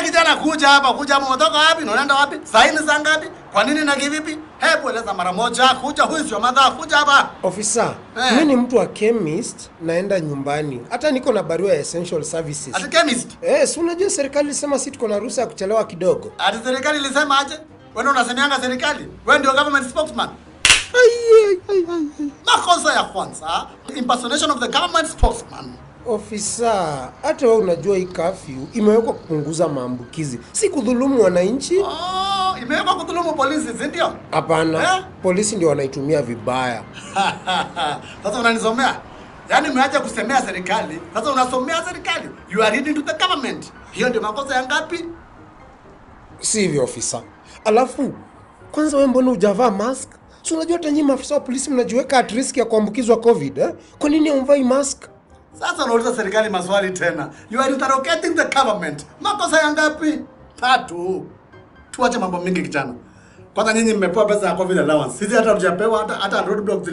Kijana kuja hapa umetoka wapi? Unaenda wapi? Saini saa ngapi? Kwa nini na kivipi? Hebu eleza mara moja. Kuja huyu sio madha, kuja hapa. Officer, mimi ni mtu wa chemist, naenda nyumbani. Hata niko na barua ya essential services. Ati chemist? Si unajua serikali ilisema sisi tuko na ruhusa ya kuchelewa kidogo. Ati serikali ilisema aje? Wewe unasemeanga serikali? Wewe ndio government spokesman. Makosa ya kwanza, impersonation of the government spokesman. Officer, hata wewe unajua hii curfew imewekwa kupunguza maambukizi, si kudhulumu wananchi. Imewekwa kudhulumu polisi, si ndio? Hapana, polisi ndio wanaitumia vibaya. Sasa unanisomea? Yaani umeacha kusemea serikali, sasa unasomea serikali. You are reading to the government. Hiyo ndio makosa ya ngapi? Si hivyo officer. Alafu, kwanza wewe mbona hujavaa mask? Si unajua hata nyinyi maafisa wa polisi mnajiweka at risk ya kuambukizwa COVID, Kwa nini huvai mask? Sasa unauliza serikali maswali tena. You are interrogating the government. Makosa ya ngapi? 3. Tuache mambo mengi kijana. Kwanza nyinyi mmepewa pesa ya COVID allowance. Sisi hata hujapewa, hata roadblock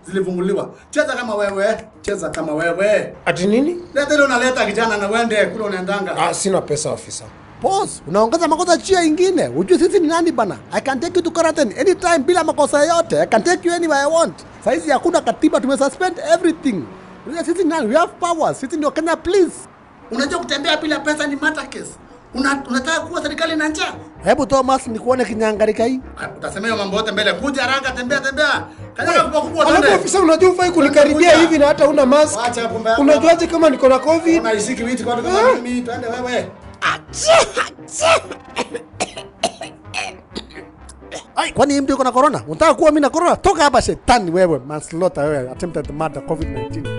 zilifunguliwa. Cheza kama wewe. Ati nini? Leta ile unaleta kijana na uende kule unaendanga. Sina pesa officer. Boss, unaongeza makosa chia ingine. Unajua sisi ni nani bana? I can take you to quarantine anytime bila makosa yote. I can take you anywhere I want. Saizi hakuna katiba, tumesuspend everything. Unajua sisi ni nani? We have powers. Sisi ndio Kenya police. Unajua kutembea bila pesa ni murder case. Unataka kuwa serikali na njaa? Hebu Thomas nikuone kinyangarika hii. Utasema hiyo mambo yote mbele. Kuja haraka, tembea. Kaja kubwa tena. Alafu ofisa unajua ufai kunikaribia hivi na hata una mask. Unajuaje kama niko na COVID? Unaishiki witi kwa kama mimi, twende wewe. Kwani mtu yuko na corona? Unataka kuwa mimi na corona? Toka hapa shetani wewe, manslaughter wewe, attempted murder COVID-19.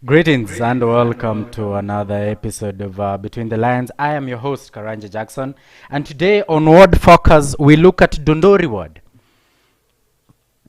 Greetings and welcome to another episode of Between the Lines. I am your host, Karanja Jackson, and today on Word Focus, we look at Dundori word.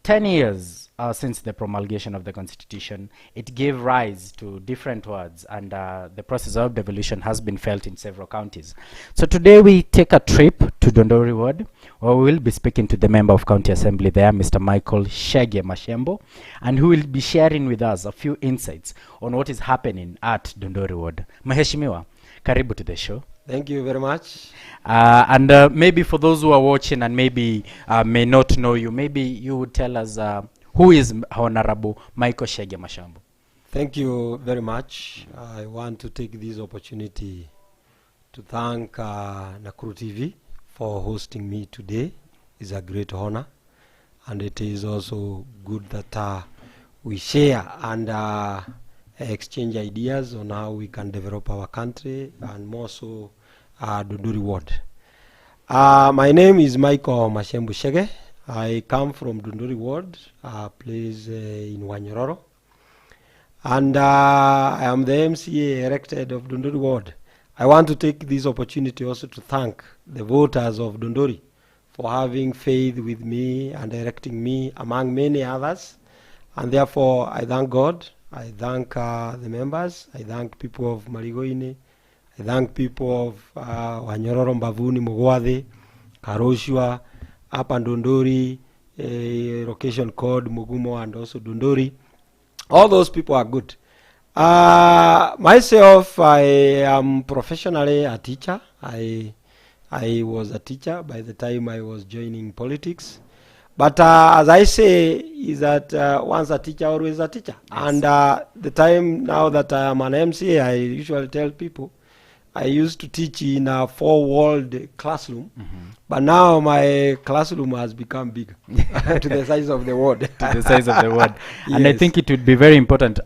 10 years since the promulgation of the Constitution, it gave rise to different words, and the process of devolution has been felt in several counties. So today we take a trip to Dundori ward, where we will be speaking to the member of County Assembly there, Mr. Michael Chege Machembu, and who will be sharing with us a few insights on what is happening at Dundori ward. Mheshimiwa, karibu to the show. Thank you very much. And maybe for those who are watching and maybe may not know you, maybe you would tell us who is Honorable Michael Chege Machembu. Thank you very much. I want to take this opportunity to thank Nakuru TV for hosting me today. It's a great honor, and it is also good that we share and exchange ideas on how we can develop our country, and more so Dundori Ward. My name is Michael Machembu Chege. I come from Dundori Ward, a place in Wanyororo, and I am the MCA elected of Dundori Ward. I want to take this opportunity also to thank the voters of Dundori for having faith with me and electing me among many others. And therefore, I thank God, I thank the members, I thank people of Marigoine, I thank people of Wanyororo, Mbavuni, Mugwathe, Karoshua, up and Dundori, location code Mugumo, and also Dundori. All those people are good. Myself, I am professionally a teacher. I was a teacher by the time I was joining politics. But as I say, is that once a teacher, always a teacher. Yes. And the time now that I am an MCA, I usually tell people, I used to teach in a 4-walled classroom, but now my classroom has become big to the size of the ward. To the size of the ward. Yes. And I think it would be very important.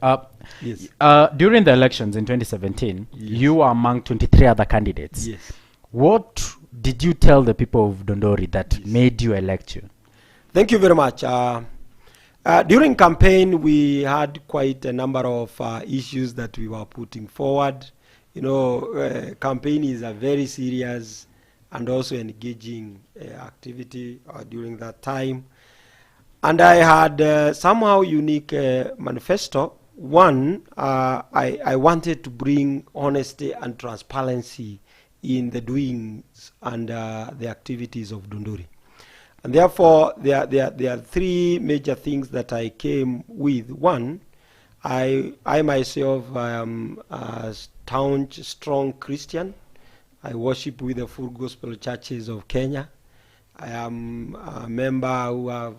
Yes. During the elections in 2017, yes, you were among 23 other candidates. Yes. What did you tell the people of Dundori that yes, made you elect you? Thank you very much. During campaign, we had quite a number of issues that we were putting forward. You know, campaign is a very serious and also engaging activity during that time. And I had somehow unique manifesto. One, I wanted to bring honesty and transparency in the doings and the activities of Dundori. And therefore, there are three major things that I came with. One, I myself am a staunch, strong Christian. I worship with the Full Gospel Churches of Kenya. I am a member who have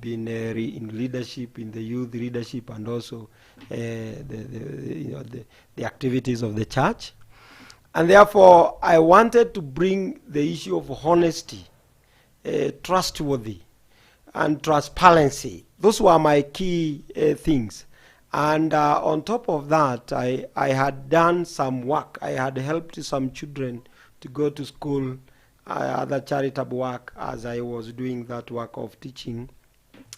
been in leadership, in the youth leadership, and also the activities of the church. And therefore, I wanted to bring the issue of honesty, trustworthy, and transparency. Those were my key things. And on top of that, I had done some work. I had helped some children to go to school, other charitable work as I was doing that work of teaching.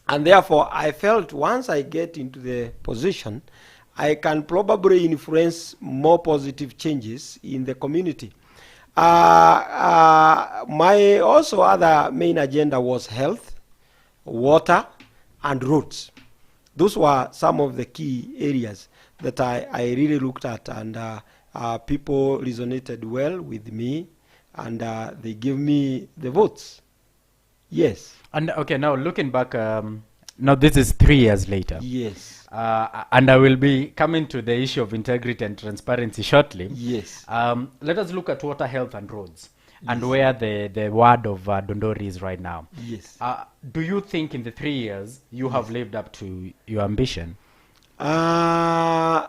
And therefore, I felt once I get into the position, I can probably influence more positive changes in the community. My also other main agenda was health, water, and roads. Those were some of the key areas that I really looked at, and people resonated well with me, and they gave me the votes. Yes. And okay, now looking back, now this is 3 years later. Yes. And I will be coming to the issue of integrity and transparency shortly. Yes. Let us look at water, health, and roads, and where the ward of Dundori is right now. Yes. Do you think in the 3 years you have lived up to your ambition? That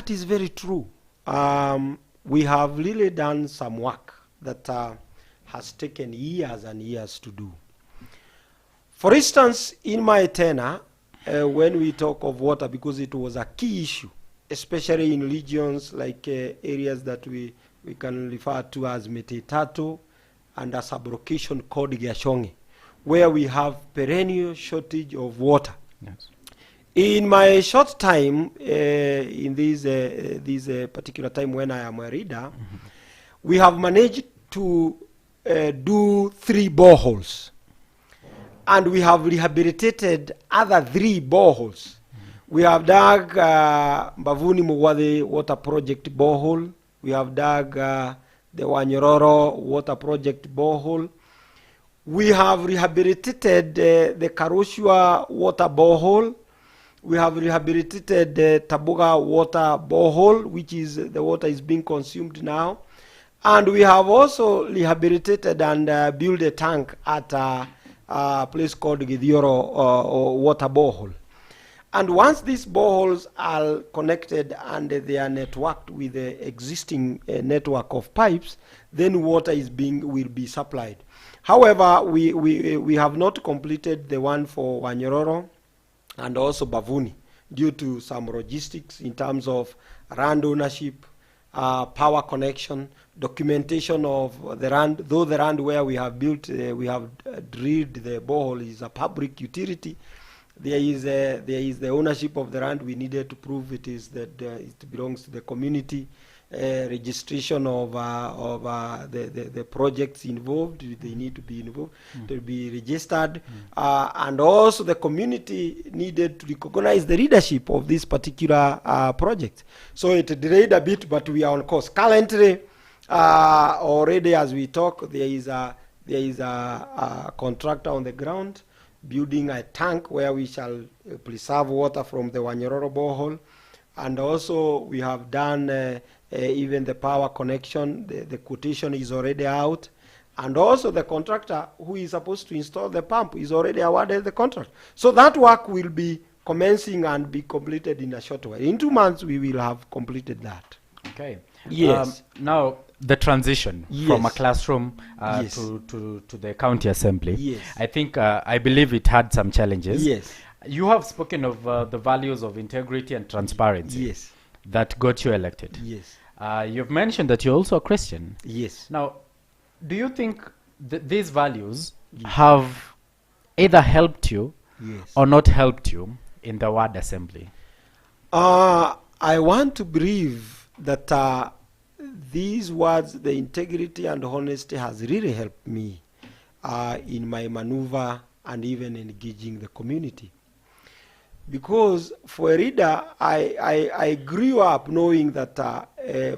is very true. We have really done some work that has taken years and years to do. For instance, in my tenure, when we talk of water, because it was a key issue, especially in regions like areas that we can refer to as Metetato and a sub-location called Giashonge, where we have perennial shortage of water. Yes. In my short time, in this particular time when I am a reader, we have managed to do 3 boreholes. And we have rehabilitated other 3 boreholes. We have dug Mbavuni Mugwathe Water Project borehole. We have dug the Wanyororo Water Project borehole. We have rehabilitated the Karoshua Water borehole. We have rehabilitated the Tabuga Water borehole, which is the water is being consumed now. And we have also rehabilitated and built a tank at a place called Githioro Water borehole. And once these boreholes are connected and they are networked with the existing network of pipes, then water will be supplied. However, we have not completed the one for Wanyororo and also Bavuni due to some logistics in terms of land ownership, power connection, documentation of the land. Though the land where we have built, we have drilled the borehole is a public utility, there is the ownership of the land. We needed to prove it belongs to the community. Registration of the projects involved, they need to be involved to be registered, and also the community needed to recognize the leadership of this particular project. So it delayed a bit, but we are on course. Currently, already as we talk, there is a contractor on the ground building a tank where we shall preserve water from the Wanyororo borehole. And also we have done even the power connection. The quotation is already out. And also the contractor who is supposed to install the pump is already awarded the contract. So that work will be commencing and be completed in a short while. In 2 months, we will have completed that. Okay. Yes. Now, the transition from a classroom Yes. to the county assembly. Yes. I think, I believe it had some challenges. Yes. You have spoken of the values of integrity and transparency Yes. that got you elected. Yes. You've mentioned that you're also a Christian. Yes. Now, do you think these values have either helped you Yes. or not helped you in the ward assembly? I want to believe that these words, the integrity and honesty, has really helped me in my maneuver and even engaging the community. Because for a reader, I grew up knowing that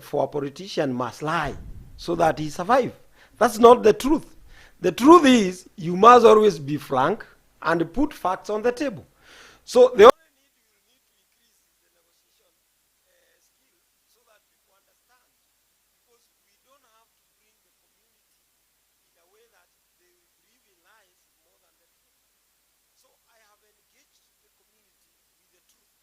for a politician must lie so that he survive. That's not the truth. The truth is you must always be frank and put facts on the table. So the only need you need to increase the negotiation skill so that people understand. Because we don't have to bring the community in a way that they believe in lies more than the truth. So I have engaged the community with the truth.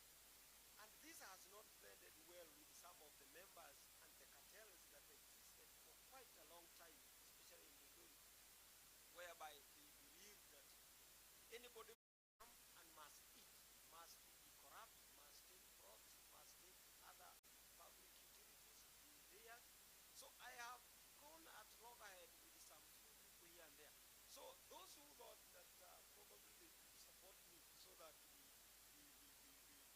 And this has not blended well with some of the members and the cartels that existed for quite a long time, especially in Dundori, whereby they believe that anybody must come and must eat, must be corrupt, must take broths, must take other public utilities in theirs. So I have gone at loggerhead with some few people here and there. So those who thought that probably they could support me so that we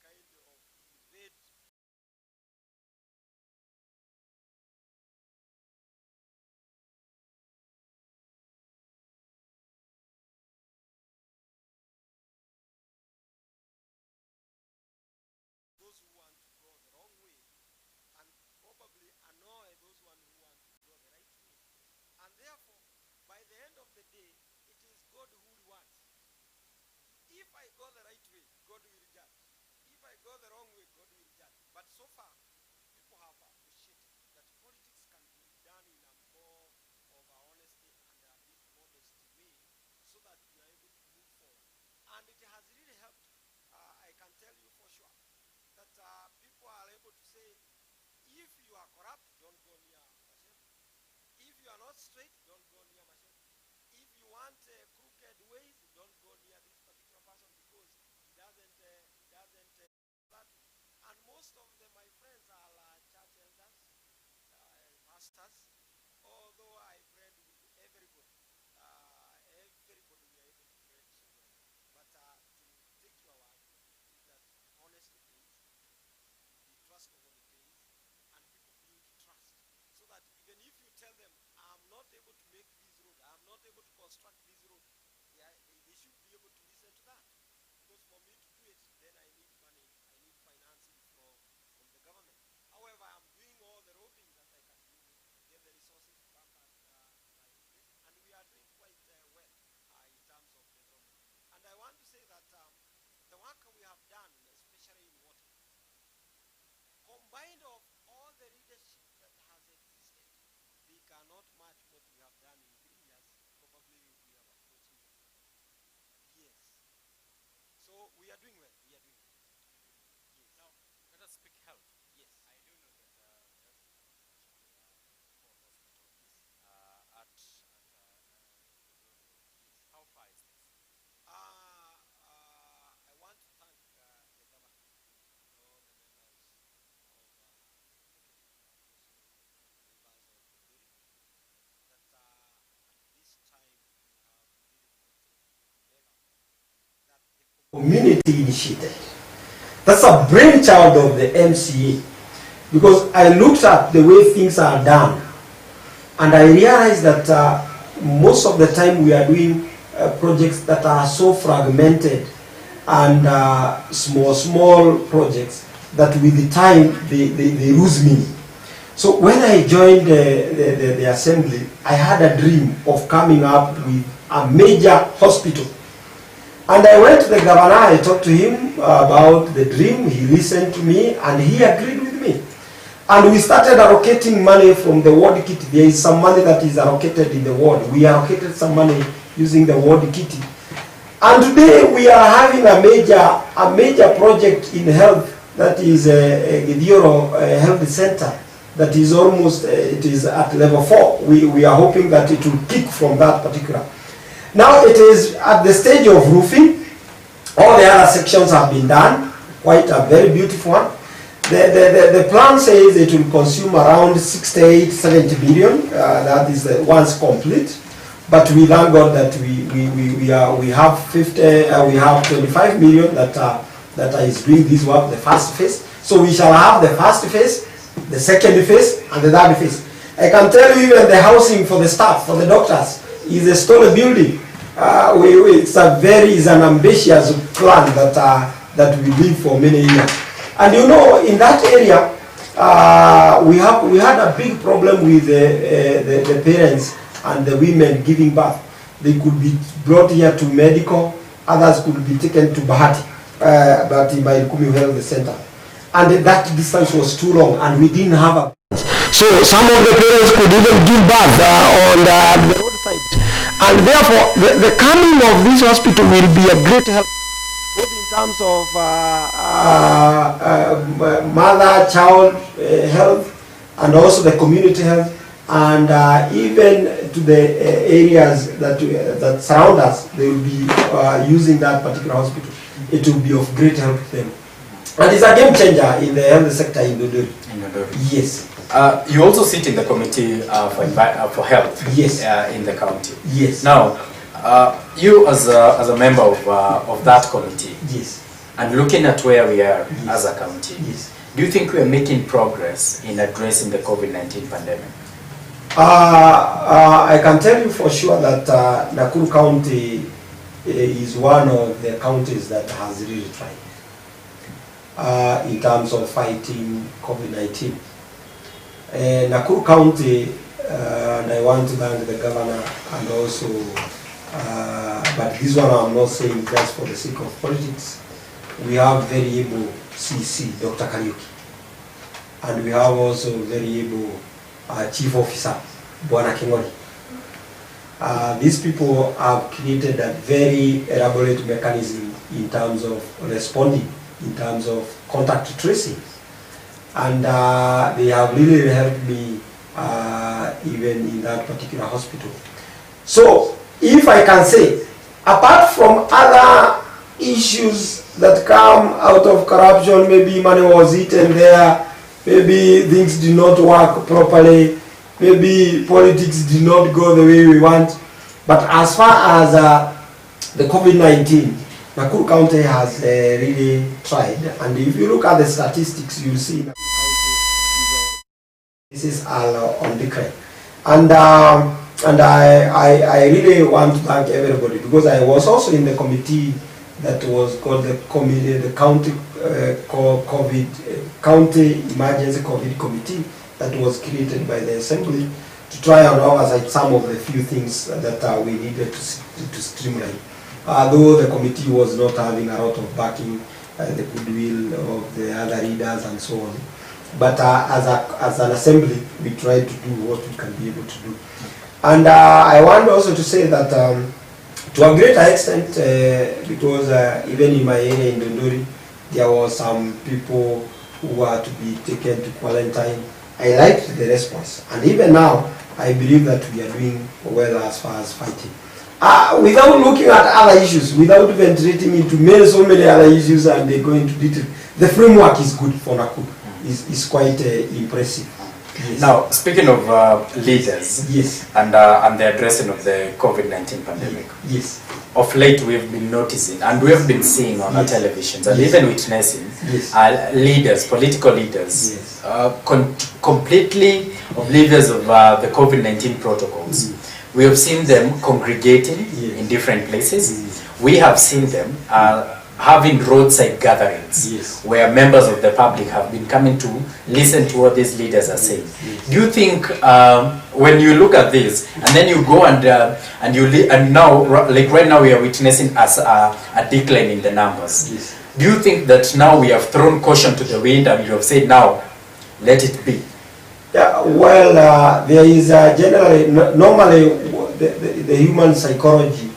kind of invade those who want to go the wrong way and probably annoy those who want to go the right way. And therefore, by the end of the day, it is God who rewards. If I go the right way, God will judge. If I go the wrong way, God will judge. But so far, people have appreciated that politics can be done in a more of a honesty and a bit modest way so that we are able to move forward. And it has really helped. I can tell you for sure that people are able to say, if you are corrupt, don't go near Machembu. If you are not straight, don't go near Machembu. If you want crooked ways, don't go near this particular person because he doesn't that way. And most of them, my friends, are church elders, pastors. Although I friend with everybody, everybody we are able to friend so well. But to take your word is that honesty pays, be trustable pays, and people build trust. So that even if you tell them, I'm not able to make this road, I'm not able to construct this road, they should be able to listen to that. Because for me to do it, then I need money, I need financing from the government. However, I'm doing all the roading that I can do, get the resources back at my place, and we are doing quite well in terms of development. And I want to say that the work we have done, especially in water, combined of all the leadership that has existed, they cannot match what we have done in 3 years. Probably we have approaching the 4. Yes. So we are doing well. We are doing well. community initiated. That's a brainchild of the MCA, because I looked at the way things are done, and I realized that most of the time we are doing projects that are so fragmented and small projects that with the time they lose meaning. So when I joined the assembly, I had a dream of coming up with a major hospital. And I went to the governor, I talked to him about the dream, he listened to me, and he agreed with me. And we started allocating money from the ward kitty. There is some money that is allocated in the ward. We allocated some money using the ward kitty. And today we are having a major project in health, that is a Gidioro Health Center, that is almost, it is at level 4. We are hoping that it will kick from that particular. Now it is at the stage of roofing. All the other sections have been done, quite a very beautiful one. The plan says it will consume around 68-70 billion. That is once complete. But we thank God that we have 25 million that is doing this work, the first phase. So we shall have the first phase, the second phase, and the third phase. I can tell you even the housing for the staff, for the doctors, is a story building. It's an ambitious plan that we live for many years. And you know, in that area, we had a big problem with the parents and the women giving birth. They could be brought here to medical, others could be taken to Bahati, but in Maikumi Health Center. And that distance was too long, and we didn't have a... So some of the parents could even give birth on the roadside. And therefore, the coming of this hospital will be a great help, both in terms of mother-child health, and also the community health, and even to the areas that surround us. They will be using that particular hospital. It will be of great help to them. And it's a game changer in the health sector in Dundori. Yes. You also sit in the committee for health. Yes. In the county. Yes. Now, you as a member of that committee. Yes. And looking at where we are Yes. as a county. Yes. Do you think we are making progress in addressing the COVID-19 pandemic? I can tell you for sure that Nakuru County is one of the counties that has really tried in terms of fighting COVID-19. Nakuru County, and I want to thank the governor, and also, but this one I'm not saying just for the sake of politics. We have very able CC, Dr. Kariuki, and we have also very able Chief Officer, Bwana Kingori. These people have created a very elaborate mechanism in terms of responding, in terms of contact tracing. And they have really helped me even in that particular hospital. So, if I can say, apart from other issues that come out of corruption, maybe money was eaten there, maybe things did not work properly, maybe politics did not go the way we want. But as far as the COVID-19, Nakuru County has really tried. And if you look at the statistics, you'll see cases are on decline. And I really want to thank everybody, because I was also in the committee that was called the county county emergency COVID committee that was created by the assembly to try and oversight some of the few things that we needed to streamline. Though the committee was not having a lot of backing, the goodwill of the other leaders and so on. But as an assembly, we tried to do what we can be able to do. And I want also to say that to a greater extent, because even in my area in Dundori, there were some people who were to be taken to quarantine. I liked the response. And even now, I believe that we are doing well as far as fighting. Without looking at other issues, without ventilation into so many other issues and they go into detail, the framework is good for Nakuru. Is quite impressive. Now, speaking of leaders Yes. and the addressing of the COVID-19 pandemic, Yes. of late we've been noticing and we have been seeing on our televisions and even witnessing Yes. leaders, political leaders, Yes. completely oblivious of the COVID-19 protocols. We have seen them congregating Yes. in different places. We have seen them having roadside gatherings Yes. where members of the public have been coming to listen to what these leaders are saying. Do you think when you look at this and then you go and now like right now we are witnessing a decline in the numbers? Yes. Do you think that now we have thrown caution to the wind and you have said now let it be? Yeah, well, there is generally, normally, the human psychology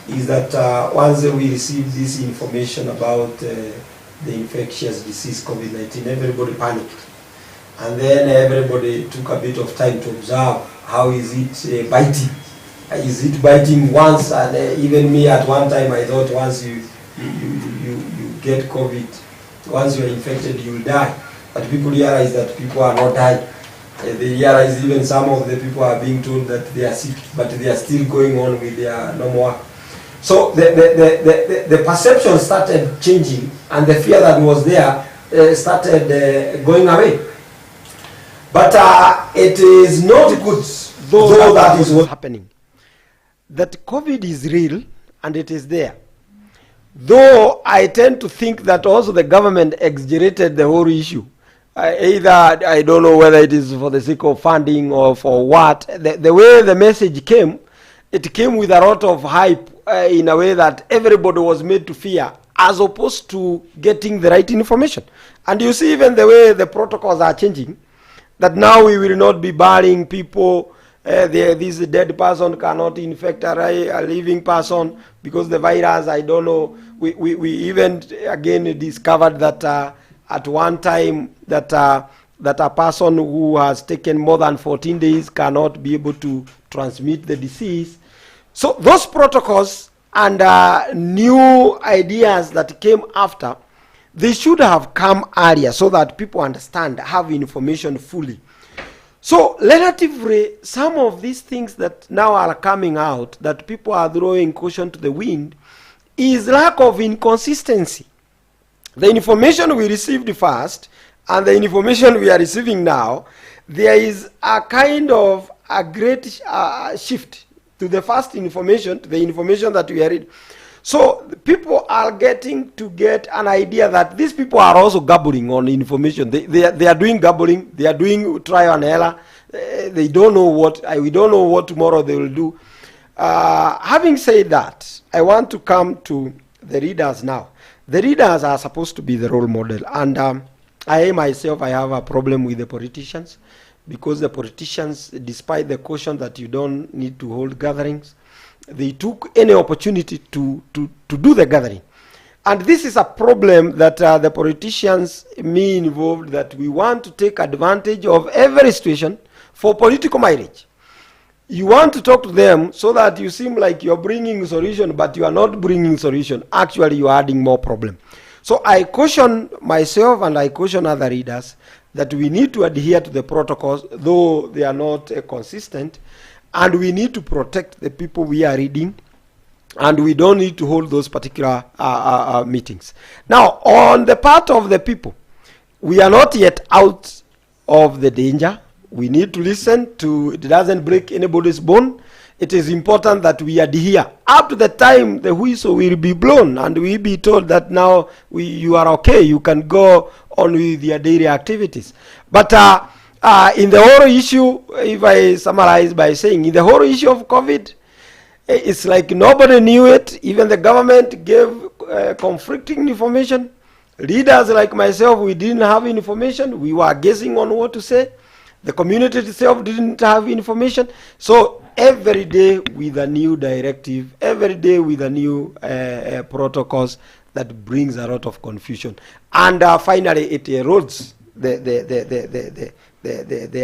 is that once we receive this information about the infectious disease COVID-19, everybody panicked. And then everybody took a bit of time to observe how is it biting. Is it biting once? And even me at one time I thought once you get COVID, once you are infected you will die. But people realize that people are not dying. They realize even some of the people are being told that they are sick, but they are still going on with their normal work. So the perception started changing, and the fear that was there started going away. But it is not good, though that is what's happening. That COVID is real, and it is there. Though I tend to think that also the government exaggerated the whole issue. Either, I don't know whether it is for the sake of funding or for what. The way the message came, it came with a lot of hype in a way that everybody was made to fear, as opposed to getting the right information. And you see even the way the protocols are changing, that now we will not be burying people, this dead person cannot infect a living person because the virus, I don't know. We even again discovered that at one time that a person who has taken more than 14 days cannot be able to transmit the disease. So those protocols and new ideas that came after, they should have come earlier so that people understand, have information fully. So relatively, some of these things that now are coming out, that people are throwing caution to the wind, is lack of inconsistency. The information we received first and the information we are receiving now, there is a kind of a great shift to the first information, to the information that we are reading. So people are getting to get an idea that these people are also gambling on information. They are doing gambling. They are doing trial and error. They don't know what, we don't know what tomorrow they will do. Having said that, I want to come to the readers now. The readers are supposed to be the role model. And I myself, I have a problem with the politicians, because the politicians, despite the caution that you don't need to hold gatherings, they took any opportunity to do the gathering. And this is a problem that the politicians, me involved, that we want to take advantage of every situation for political mileage. You want to talk to them so that you seem like you're bringing solution, but you are not bringing solution. Actually, you are adding more problem. So I caution myself and I caution other readers that we need to adhere to the protocols, though they are not consistent, and we need to protect the people we are reading, and we don't need to hold those particular meetings. Now, on the part of the people, we are not yet out of the danger. We need to listen to, it doesn't break anybody's bone. It is important that we adhere up to the time the whistle will be blown and we be told that now you are okay, you can go on with your daily activities. But in the whole issue, if I summarize by saying, in the whole issue of COVID, it's like nobody knew it. Even the government gave conflicting information. Leaders like myself, we didn't have information. We were guessing on what to say. The community itself didn't have information. So every day with a new directive, every day with a new protocols, that brings a lot of confusion. And finally, it erodes the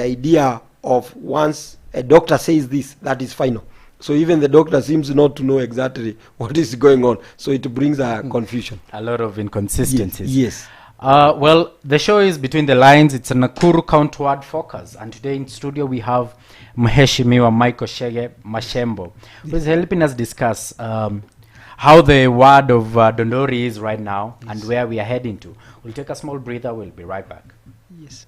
idea of once a doctor says this, that is final. So even the doctor seems not to know exactly what is going on. So it brings a confusion. A lot of inconsistencies. Yes. Well, the show is Between the Lines. It's a Nakuru Countward Focus. And today in studio we have Mheshimiwa Michael Chege Machembu, who is helping us discuss how the ward of Dundori is right now and where we are heading to. We'll take a small breather. We'll be right back. Yes.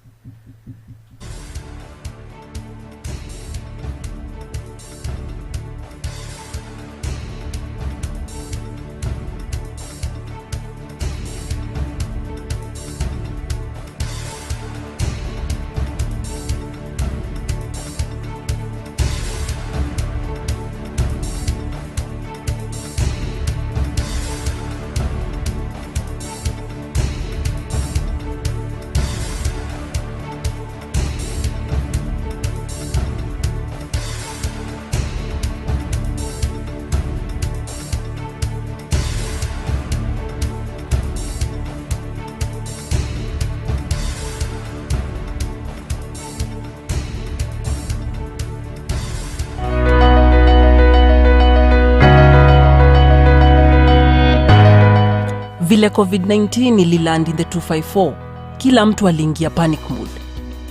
Vile COVID-19 ililand in the 254, kila mtu aliingia panic mood.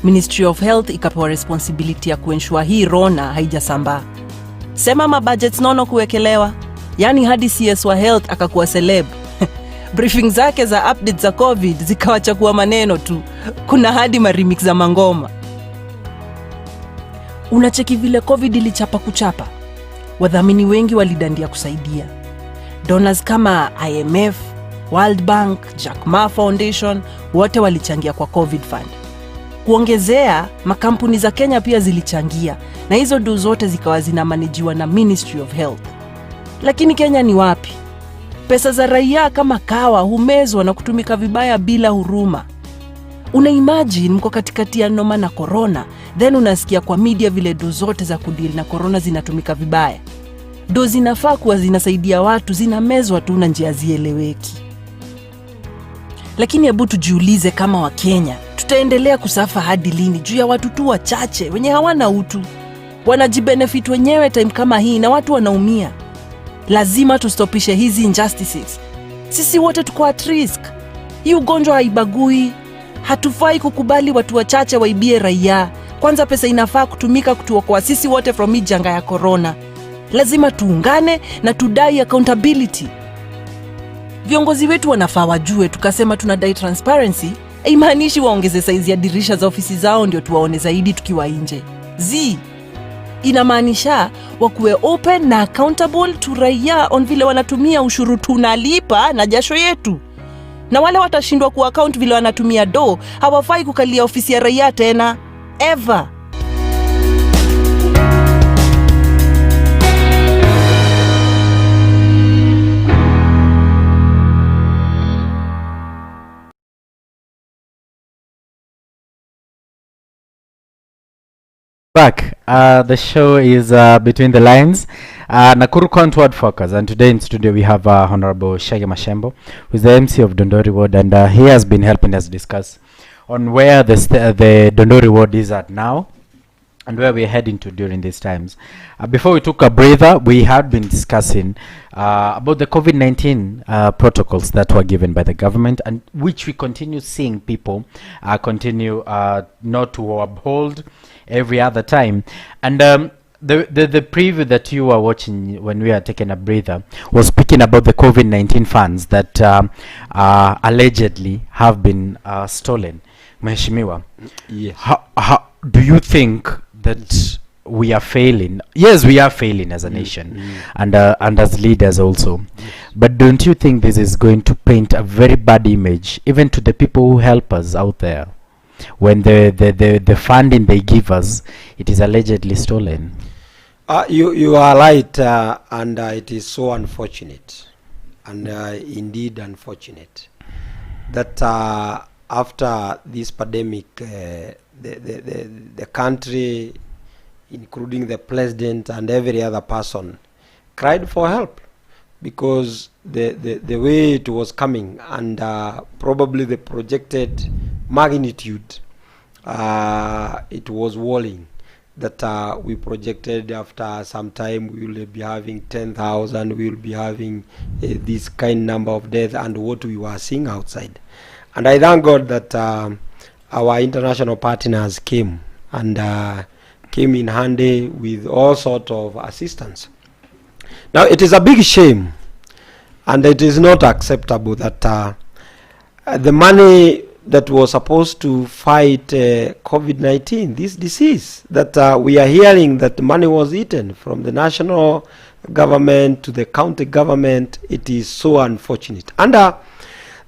Ministry of Health ikapewa responsibility ya kuensure hii rona haijasambaa. Sema mabudgets nono kuwekelewa, yani hadi CS wa health akakuwa celeb. Briefing zake za updates za COVID zikawacha kuwa maneno tu, kuna hadi marimix za mangoma. Unacheki vile COVID ilichapa kuchapa. Wadhamini wengi walidandia kusaidia. Donors kama IMF, World Bank, Jack Ma Foundation, wote walichangia kwa COVID fund. Kuongezea, makampuni za Kenya pia zilichangia, na hizo do zote zikawa zinamanajiwa na Ministry of Health. Lakini Kenya ni wapi? Pesa za raia kama kawa humezwa na kutumika vibaya bila huruma. Una-imagine mko katikati ya noma na corona, then unasikia kwa media vile do zote za kudeal na corona zinatumika vibaya. Do zinafaa kuwa zinasaidia watu, zinamezwa tu na njia zieleweki. Lakini hebu tujiulize kama wa Kenya, tutaendelea kusafa hadi lini juu ya watu tu wachache wenye hawana utu? Wanajibenefit wenyewe time kama hii na watu wanaumia. Lazima tustopishe hizi injustices. Sisi wote tuko at risk. Hii ugonjwa haibagui. Hatufai kukubali watu wachache waibie raia. Kwanza pesa inafaa kutumika kutuokoa sisi wote from hii janga ya corona. Lazima tuungane na tudai accountability. Viongozi wetu wanafaa wajue, tukasema tunadai transparency, haimaanishi waongeze size ya dirisha za ofisi zao ndio tuwaone zaidi tukiwa nje. Inamaanisha wakuwe open na accountable to raia on vile wanatumia ushuru tunalipa na jasho yetu. Na wale watashindwa ku account vile wanatumia do, hawafai kukalia ofisi ya raia tena ever. Back. The show is Between the Lines, Nakuru Countward Focus, and today in studio we have Honorable Chege Machembu, who is the MC of Dundori Ward, and he has been helping us discuss on where the Dundori Ward is at now and where we are heading to during these times. Before we took a breather, we had been discussing about the COVID-19 protocols that were given by the government, and which we continue seeing people continue not to uphold every other time. And the preview that you were watching when we are taking a breather was speaking about the COVID-19 funds that allegedly have been stolen. Mheshimiwa, Yes. how do you think that we are failing? Yes, we are failing as a nation and as leaders also. But don't you think this is going to paint a very bad image even to the people who help us out there, when the funding they give us, it is allegedly stolen? You are right, and it is so unfortunate, and indeed unfortunate, that after this pandemic, the country, including the president and every other person, cried for help, because the way it was coming and probably the projected magnitude, it was worrying that we projected after some time we will be having 10,000, we will be having this kind number of deaths, and what we were seeing outside. And I thank God that our international partners came and came in handy with all sort of assistance. Now, it is a big shame, and it is not acceptable that the money that was supposed to fight COVID-19, this disease, that we are hearing that the money was eaten from the national government to the county government. It is so unfortunate. And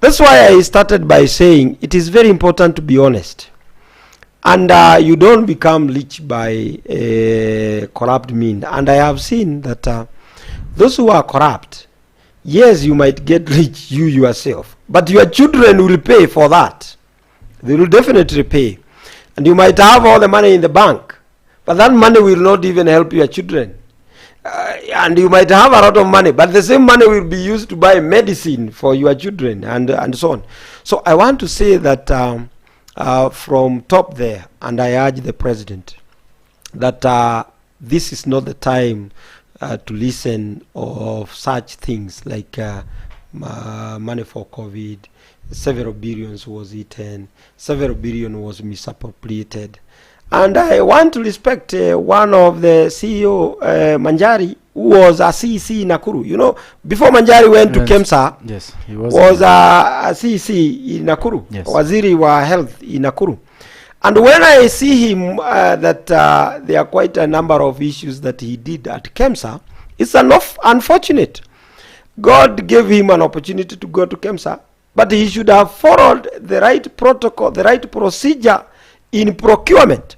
that's why I started by saying it is very important to be honest. And you don't become rich by corrupt means. And I have seen that those who are corrupt, yes, you might get rich, you yourself, but your children will pay for that. They will definitely pay. And you might have all the money in the bank, but that money will not even help your children. And you might have a lot of money, but the same money will be used to buy medicine for your children and so on. So I want to say that from top there, and I urge the president that this is not the time to listen of such things like money for COVID, several billions was eaten, several billion was misappropriated. And I want to respect one of the CEO, Manjari, who was a CEC in Nakuru. You know, before Manjari went to KEMSA, yes, he was a CEC in Nakuru, yes. Waziri wa Health in Nakuru. And when I see him, that there are quite a number of issues that he did at KEMSA, it's unfortunate. God gave him an opportunity to go to KEMSA, but he should have followed the right protocol, the right procedure in procurement.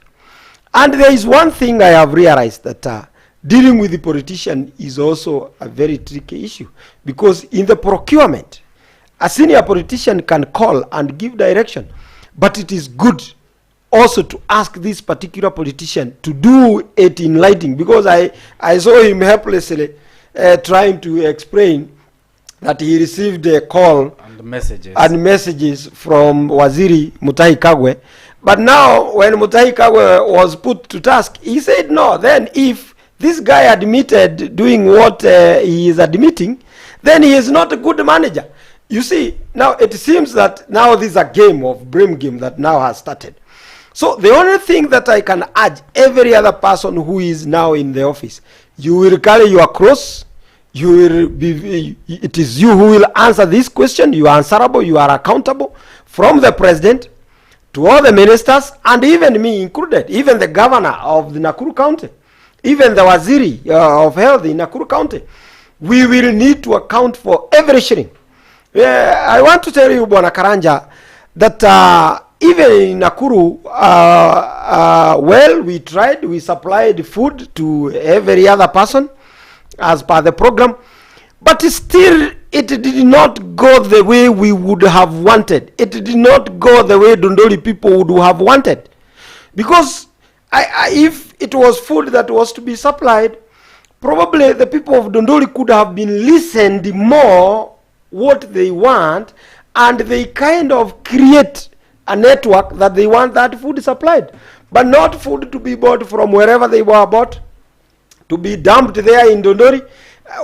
And there is one thing I have realized, that dealing with the politician is also a very tricky issue, because in the procurement, a senior politician can call and give direction, but it is good also to ask this particular politician to do it in writing, because I saw him helplessly trying to explain that he received a call and messages from Waziri Mutahi Kagwe. But now when Mutahi Kagwe was put to task, he said no. Then if this guy admitted doing what he is admitting, then he is not a good manager. You see, now it seems that now this is a game of blame game that now has started. So the only thing that I can urge every other person who is now in the office, you will carry your cross. You will be, it is you who will answer this question. You are answerable, you are accountable, from the president to all the ministers, and even me included, even the governor of the Nakuru County, even the Waziri of Health in Nakuru County. We will need to account for every shilling. I want to tell you, Bwana Karanja, that even in Nakuru, well, we tried, we supplied food to every other person as per the program, but still it did not go the way we would have wanted. It did not go the way Dundori people would have wanted, because if it was food that was to be supplied, probably the people of Dundori could have been listened more what they want, and they kind of create a network that they want that food supplied, but not food to be bought from wherever they were bought, to be dumped there in Dundori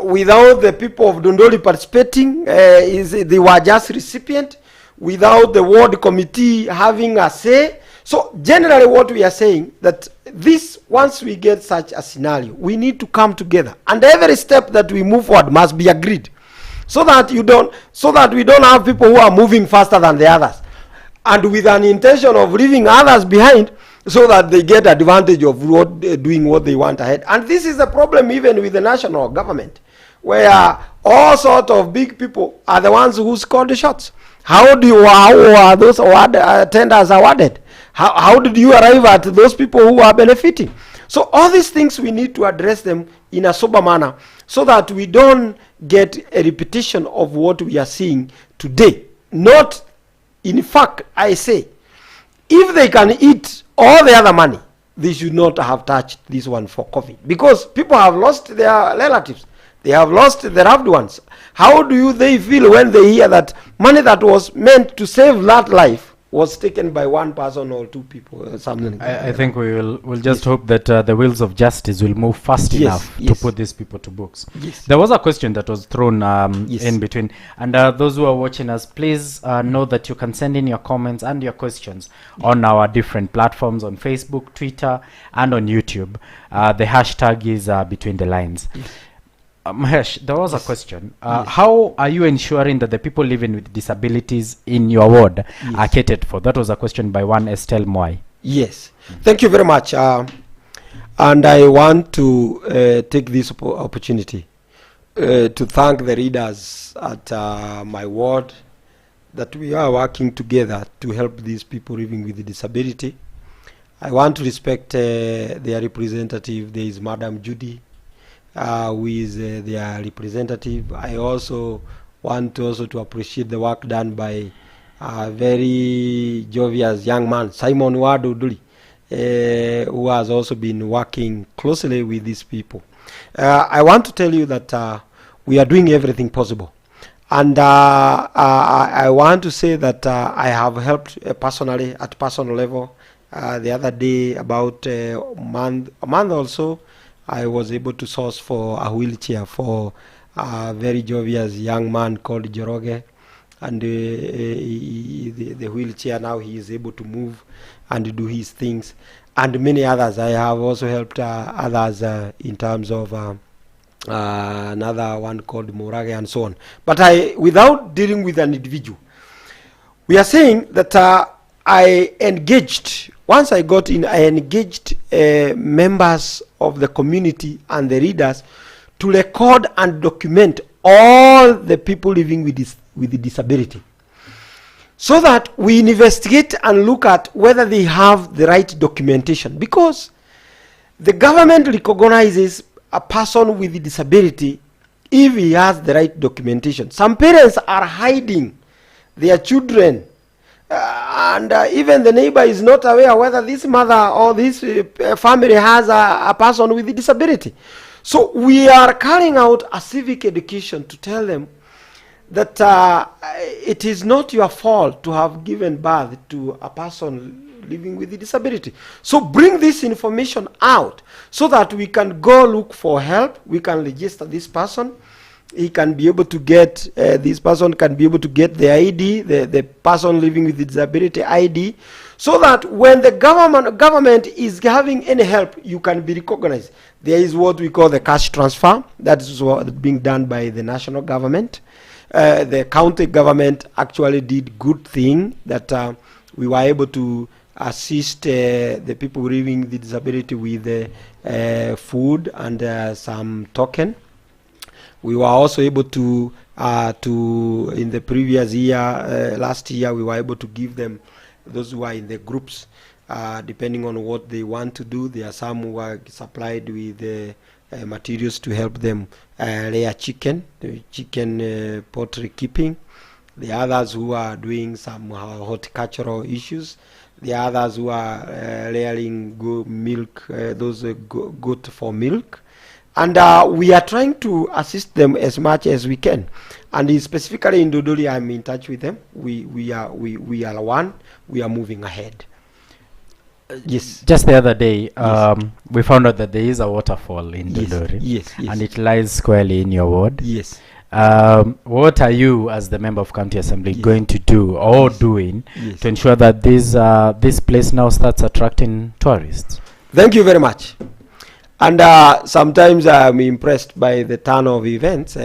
without the people of Dundori participating. They were just recipient, without the ward committee having a say. So generally what we are saying, that this, once we get such a scenario, we need to come together, and every step that we move forward must be agreed, so that we don't have people who are moving faster than the others, and with an intention of leaving others behind, so that they get advantage of doing what they want ahead. And this is the problem even with the national government, where all sorts of big people are the ones who score the shots. How are those tenders awarded? How did you arrive at those people who are benefiting? So all these things, we need to address them in a sober manner, so that we don't get a repetition of what we are seeing today. Not, in fact, I say, if they can eat all the other money, they should not have touched this one for COVID, because people have lost their relatives. They have lost their loved ones. How do they feel when they hear that money that was meant to save that life was taken by one person or two people or something. I think we'll just hope that the wheels of justice will move fast Yes, enough to yes. put these people to books. Yes. There was a question that was thrown Yes. in between, and those who are watching us, please know that you can send in your comments and your questions on our different platforms on Facebook, Twitter, and on YouTube. The hashtag is Between the Lines. Mahesh, there was a question. How are you ensuring that the people living with disabilities in your ward are catered for? That was a question by one Estelle Moy. Yes. Thank you very much. And I want to take this opportunity to thank the readers at my ward that we are working together to help these people living with disability. I want to respect their representative. There is Madam Judy, who is their representative. I also want to appreciate the work done by a very jovial young man, Simon Waduduli, who has also been working closely with these people. I want to tell you that we are doing everything possible. And I want to say that I have helped personally at personal level. The other day, about a month or so, I was able to source for a wheelchair for a very jovial young man called Joroge, and the wheelchair now he is able to move and do his things, and many others. I have also helped others in terms of another one called Morage and so on. But without dealing with an individual, we are saying that I engaged. Once I got in, I engaged members of the community and the readers to record and document all the people living with the disability, so that we investigate and look at whether they have the right documentation. Because the government recognizes a person with a disability if he has the right documentation. Some parents are hiding their children, and even the neighbor is not aware whether this mother or this family has a person with a disability. So we are carrying out a civic education to tell them that it is not your fault to have given birth to a person living with a disability. So bring this information out so that we can go look for help. We can register this person. He can be able to get, this person can be able to get the ID, the person living with disability ID, so that when the government is having any help, you can be recognized. There is what we call the cash transfer. That is what being done by the national government. The county government actually did good thing that we were able to assist the people living with disability with food and some token. We were also able to in the previous year, last year, we were able to give them, those who are in the groups, depending on what they want to do. There are some who are supplied with materials to help them rear chicken, poultry keeping. The others who are doing some horticultural issues. The others who are rearing milk, those goat for milk. And we are trying to assist them as much as we can. And specifically in Dundori, I'm in touch with them. We are one. We are moving ahead. Yes. Just the other day, we found out that there is a waterfall in Dundori. Yes. And it lies squarely in your ward. Yes. What are you, as the member of County Assembly, going to do or doing to ensure that this place now starts attracting tourists? Thank you very much. And sometimes I'm impressed by the turn of events.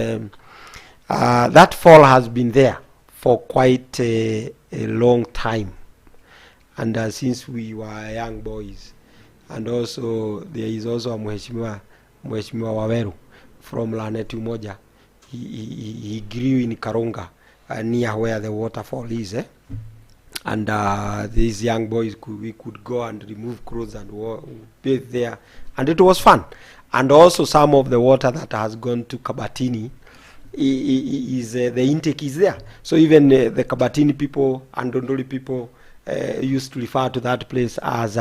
That fall has been there for quite a long time. And since we were young boys. And also, there is also a Machembu Waweru from Lanet Umoja. He grew in Karunga, near where the waterfall is. And these young boys, we could go and remove clothes and bathe there. And it was fun. And also some of the water that has gone to Kabatini, the intake is there. So even the Kabatini people and Dundori people used to refer to that place as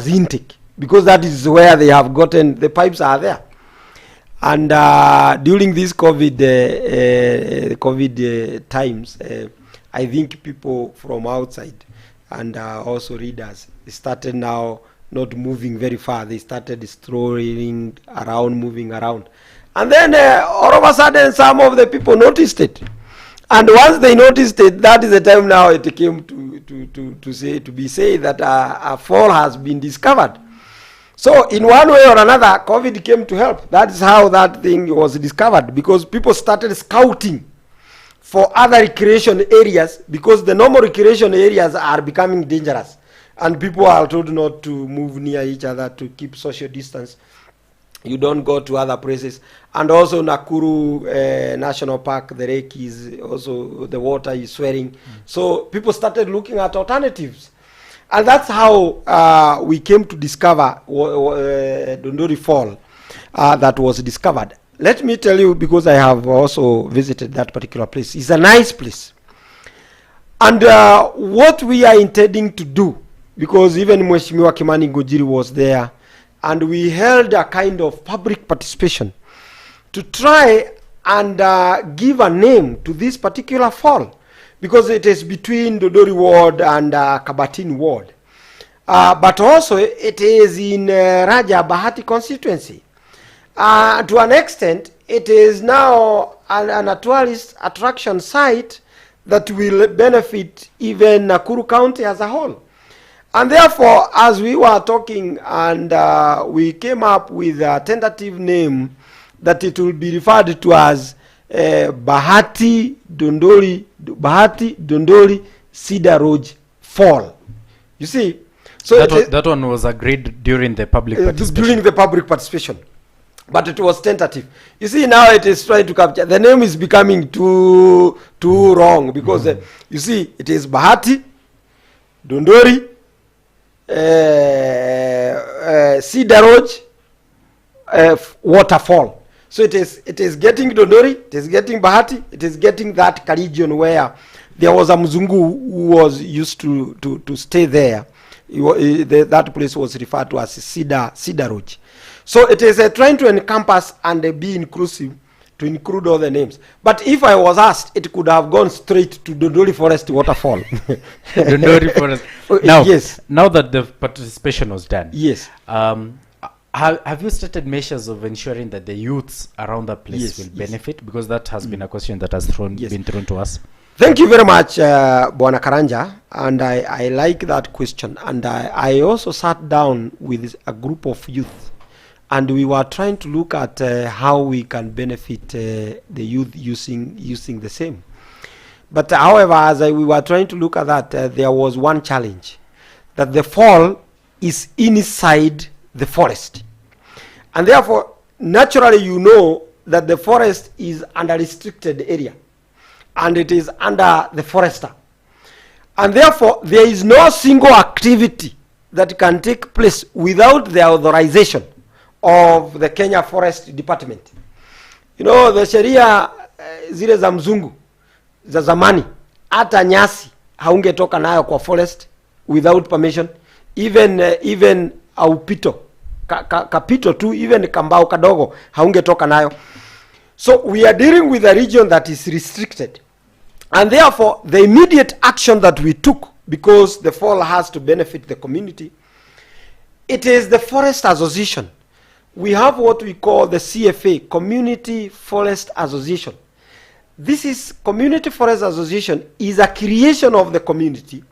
intake, because that is where they have gotten, the pipes are there. And during these COVID times, I think people from outside and also readers started now not moving very far. They started strolling around, moving around. And then all of a sudden some of the people noticed it. And once they noticed it, that is the time now it came to be said that a fall has been discovered. So in one way or another, COVID came to help. That is how that thing was discovered, because people started scouting for other recreation areas, because the normal recreation areas are becoming dangerous. And people are told not to move near each other, to keep social distance. You don't go to other places. And also Nakuru National Park, the lake is also, the water is swelling. So people started looking at alternatives. And that's how we came to discover Dundori Fall that was discovered. Let me tell you, because I have also visited that particular place. It's a nice place. And what we are intending to do, because even Mheshimiwa Kimani Ngojiri was there, and we held a kind of public participation to try and give a name to this particular fall, because it is between Dundori ward and Kabatin ward. But also it is in Raja Bahati constituency. To an extent, it is now a tourist attraction site that will benefit even Nakuru County as a whole. And therefore, as we were talking, and we came up with a tentative name that it will be referred to as Bahati Dundori Cedar Rouge Fall. You see, so that one was agreed during the public participation. During the public participation, but it was tentative. You see, now it is trying to capture. The name is becoming too wrong, because you see, it is Bahati Dundori Cedar Rouge waterfall. So it is getting Dundori, it is getting Bahati, it is getting that region where there was a Mzungu who was used to stay there. That place was referred to as Cedar Rouge. So it is trying to encompass and be inclusive, to include all the names. But if I was asked, it could have gone straight to Dundori Forest Waterfall. Dundori Forest. Now, yes. Now that the participation was done, yes. Have you started measures of ensuring that the youths around the place will benefit? Because that has been a question that has been thrown to us. Thank you very much, Bwana Karanja, and I like that question. And I also sat down with a group of youth, and we were trying to look at how we can benefit the youth using the same. But however, as we were trying to look at that, there was one challenge, that the fall is inside the forest. And therefore, naturally, you know that the forest is under restricted area, and it is under the forester. And therefore, there is no single activity that can take place without the authorization of the Kenya Forest Department. You know, the sheria zile za mzungu za zamani, hata nyasi haungetoka nayo kwa forest without permission, even aupito kapito tu, even kambao kadogo haungetoka nayo. So we are dealing with a region that is restricted, and therefore the immediate action that we took, because the fall has to benefit the community, it is the Forest Association. We have what we call the CFA, Community Forest Association. This is Community Forest Association is a creation of the community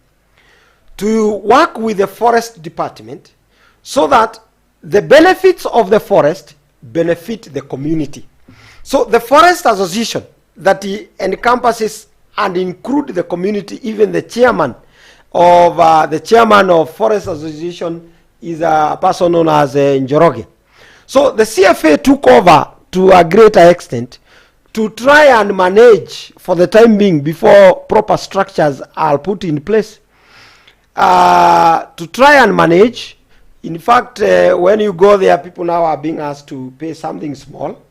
to work with the forest department so that the benefits of the forest benefit the community. So the Forest Association that encompasses and include the community, even the chairman of Forest Association is a person known as Njoroge. So the CFA took over to a greater extent to try and manage for the time being, before proper structures are put in place, to try and manage. In fact, when you go there, people now are being asked to pay something small,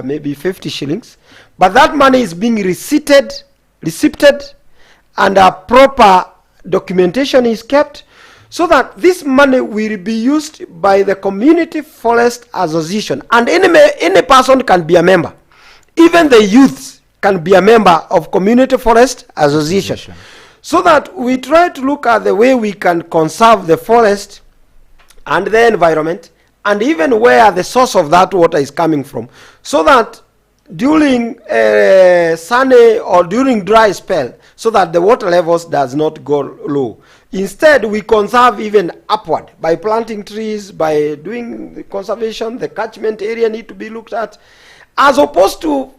maybe 50 shillings. But that money is being receipted, and a proper documentation is kept, so that this money will be used by the Community Forest Association. And any person can be a member. Even the youths can be a member of Community Forest Association. so that we try to look at the way we can conserve the forest and the environment, and even where the source of that water is coming from, so that during sunny or during dry spell, so that the water levels does not go low. Instead, we conserve even upward by planting trees, by doing the conservation. The catchment area need to be looked at, as opposed to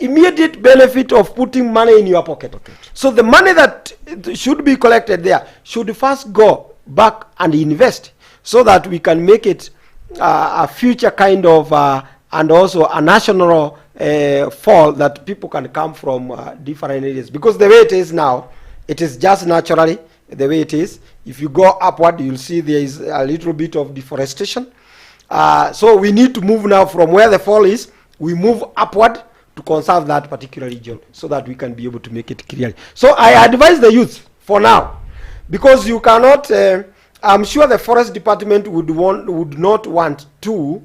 immediate benefit of putting money in your pocket. So the money that should be collected there should first go back and invest, so that we can make it a future kind of and also a national fall that people can come from different areas. Because the way it is now, it is just naturally the way it is. If you go upward, you'll see there is a little bit of deforestation. So we need to move now from where the fall is. We move upward to conserve that particular region, so that we can be able to make it clearly. So I advise the youth for now, because you cannot. I'm sure the forest department would not want to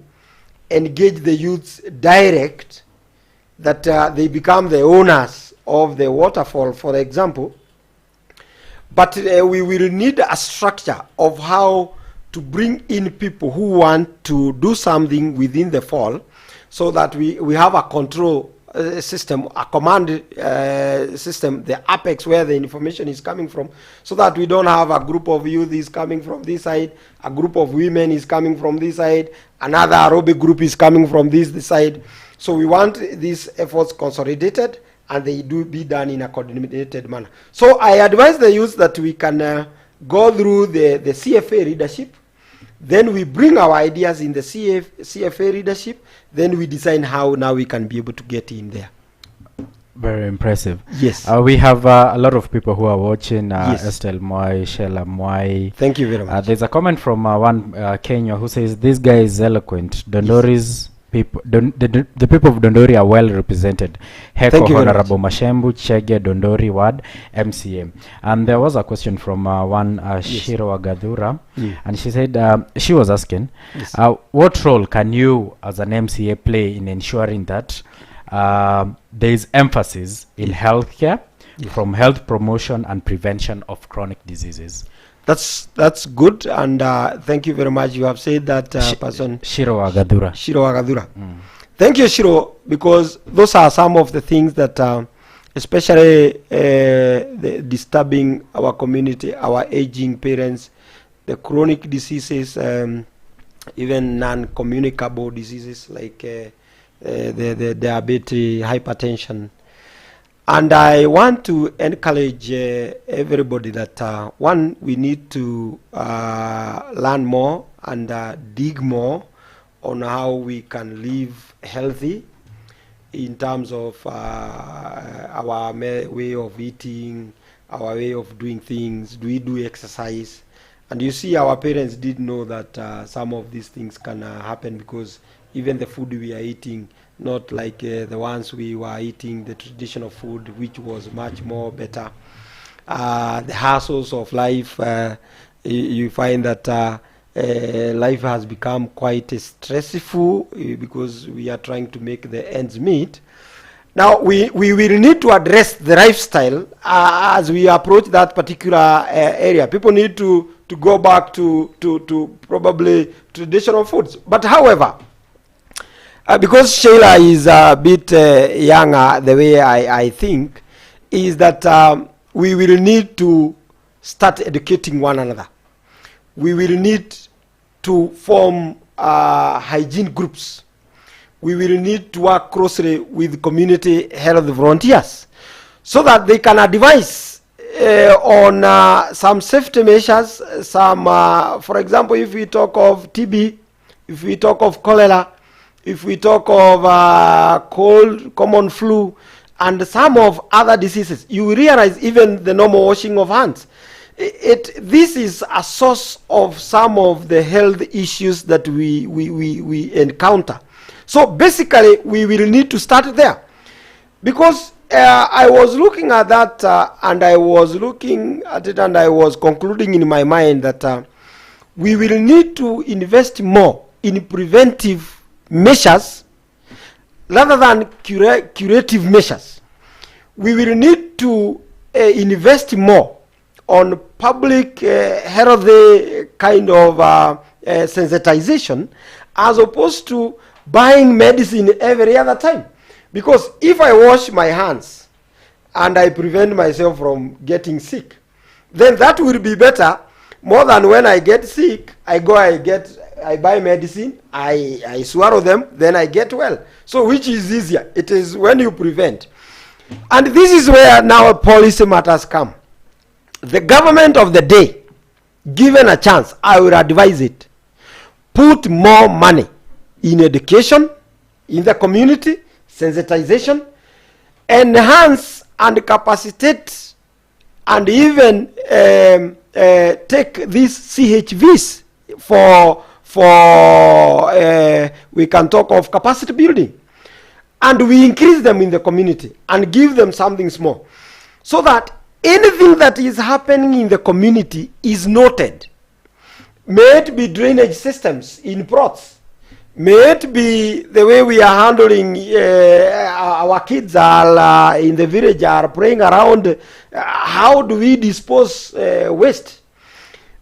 engage the youths direct, that they become the owners of the waterfall, for example. But we will need a structure of how to bring in people who want to do something within the fall, so that we have a control system, a command system, the apex where the information is coming from, so that we don't have a group of youth is coming from this side, a group of women is coming from this side, another aerobic group is coming from this side. So we want these efforts consolidated, and they do be done in a coordinated manner. So I advise the youth that we can go through the CFA leadership, then we bring our ideas in the CFA leadership, then we design how now we can be able to get in there. Very impressive. Yes. We have a lot of people who are watching. Yes. Estelle Moy, Sheila Moy. Thank you very much. There's a comment from one Kenya who says, this guy is eloquent. Dondori's people, the people of Dundori are well represented. Heko Honorable Machembu, Chege, Dundori Ward, MCA. And there was a question from one Shiro Agadura, and she said, she was asking, what role can you as an MCA play in ensuring that there is emphasis in healthcare, from health promotion and prevention of chronic diseases? That's good, and thank you very much. You have said that person Shiro Agadura. Thank you, Shiro, because those are some of the things that especially disturbing our community, our aging parents, the chronic diseases, even non-communicable diseases like the diabetes, hypertension. And I want to encourage everybody that one, we need to learn more and dig more on how we can live healthy in terms of our way of eating, our way of doing things. Do we do exercise? And you see, our parents did know that some of these things can happen, because even the food we are eating, not like the ones we were eating, the traditional food, which was much more better. The hassles of life, you find that life has become quite stressful because we are trying to make the ends meet. Now, we will need to address the lifestyle as we approach that particular area. People need to go back to probably traditional foods. But however, because Sheila is a bit younger, the way I think, is that we will need to start educating one another. We will need to form hygiene groups. We will need to work closely with community health volunteers, so that they can advise on some safety measures. Some, for example, if we talk of TB, if we talk of cholera, if we talk of cold, common flu, and some of other diseases, you realize even the normal washing of hands. This is a source of some of the health issues that we encounter. So basically, we will need to start there. Because I was looking at that, and I was looking at it, and I was concluding in my mind that we will need to invest more in preventive measures rather than curative measures. We will need to invest more on public healthy kind of sensitization as opposed to buying medicine every other time. Because if I wash my hands and I prevent myself from getting sick, then that will be better more than when I get sick, I buy medicine, I swallow them, then I get well. So which is easier? It is when you prevent. And this is where now policy matters come. The government of the day, given a chance, I would advise it, put more money in education, in the community, sensitization, enhance and capacitate, and even take these CHVs for we can talk of capacity building, and we increase them in the community and give them something small, so that anything that is happening in the community is noted. May it be drainage systems in plots, may it be the way we are handling our kids are in the village are playing around, how do we dispose waste.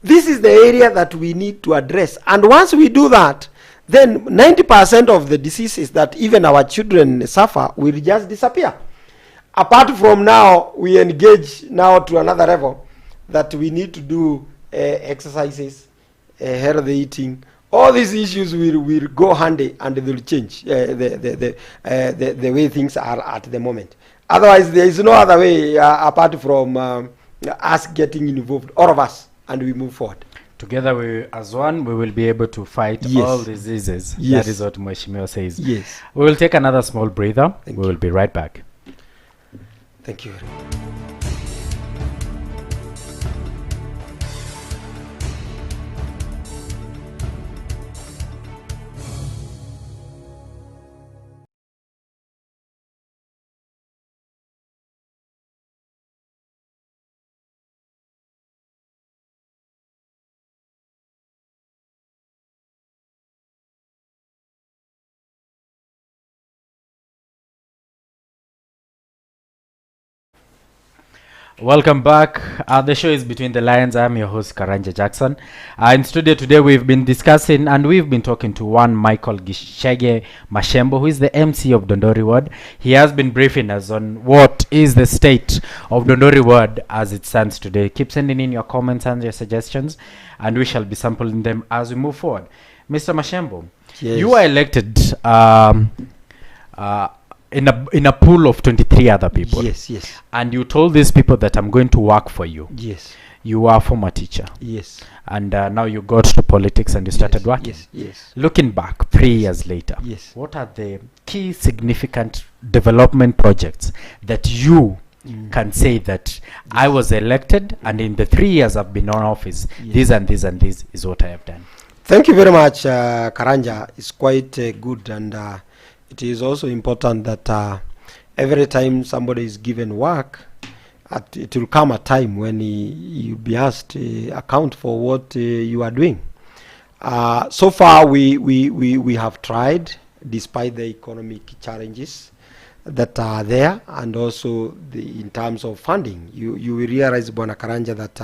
This is the area that we need to address, and once we do that, then 90% of the diseases that even our children suffer will just disappear. Apart from now, we engage now to another level that we need to do exercises, healthy eating. All these issues will go handy and they will change the way things are at the moment. Otherwise, there is no other way apart from us getting involved, all of us, and we move forward. Together we, as one, we will be able to fight all diseases. Yes. That is what Mheshimiwa says. Yes. We will take another small breather. Thank we you. will be right back. Thank you very much. Welcome back. The show is Between the Lines. I'm your host, Karanja Jackson. In studio today, we've been discussing and we've been talking to one Michael Chege Machembu, who is the MC of Dundori Ward. He has been briefing us on what is the state of Dundori Ward as it stands today. Keep sending in your comments and your suggestions, and we shall be sampling them as we move forward. Mr. Machembu, Yes. you were elected in a pool of 23 other people. Yes, yes, And you told these people that I'm going to work for you. yes, You are a former teacher. yes. And now you got to politics and you started working. Yes, yes, Looking back 3 years later, yes. what are the key significant development projects that you can say that I was elected and in the 3 years I've been on office, this and this and this is what I have done? Thank you very much, Karanja. It's quite good, and it is also important that every time somebody is given work, it will come a time when you'll be asked to account for what you are doing. So far, we have tried, despite the economic challenges that are there, and also in terms of funding. You will realize, Bwana Karanja, that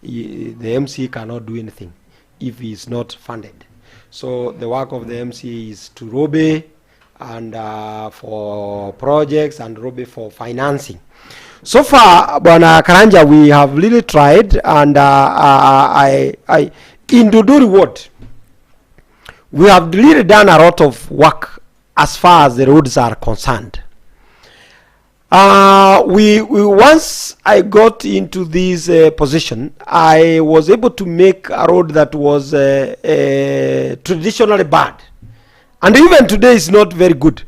the MC cannot do anything if he is not funded. So the work of the MC is to lobby and for projects and lobby for financing. So far, Bwana Karanja, we have really tried, and in Dundori Ward, we have really done a lot of work as far as the roads are concerned. We once I got into this position, I was able to make a road that was traditionally bad, and even today is not very good.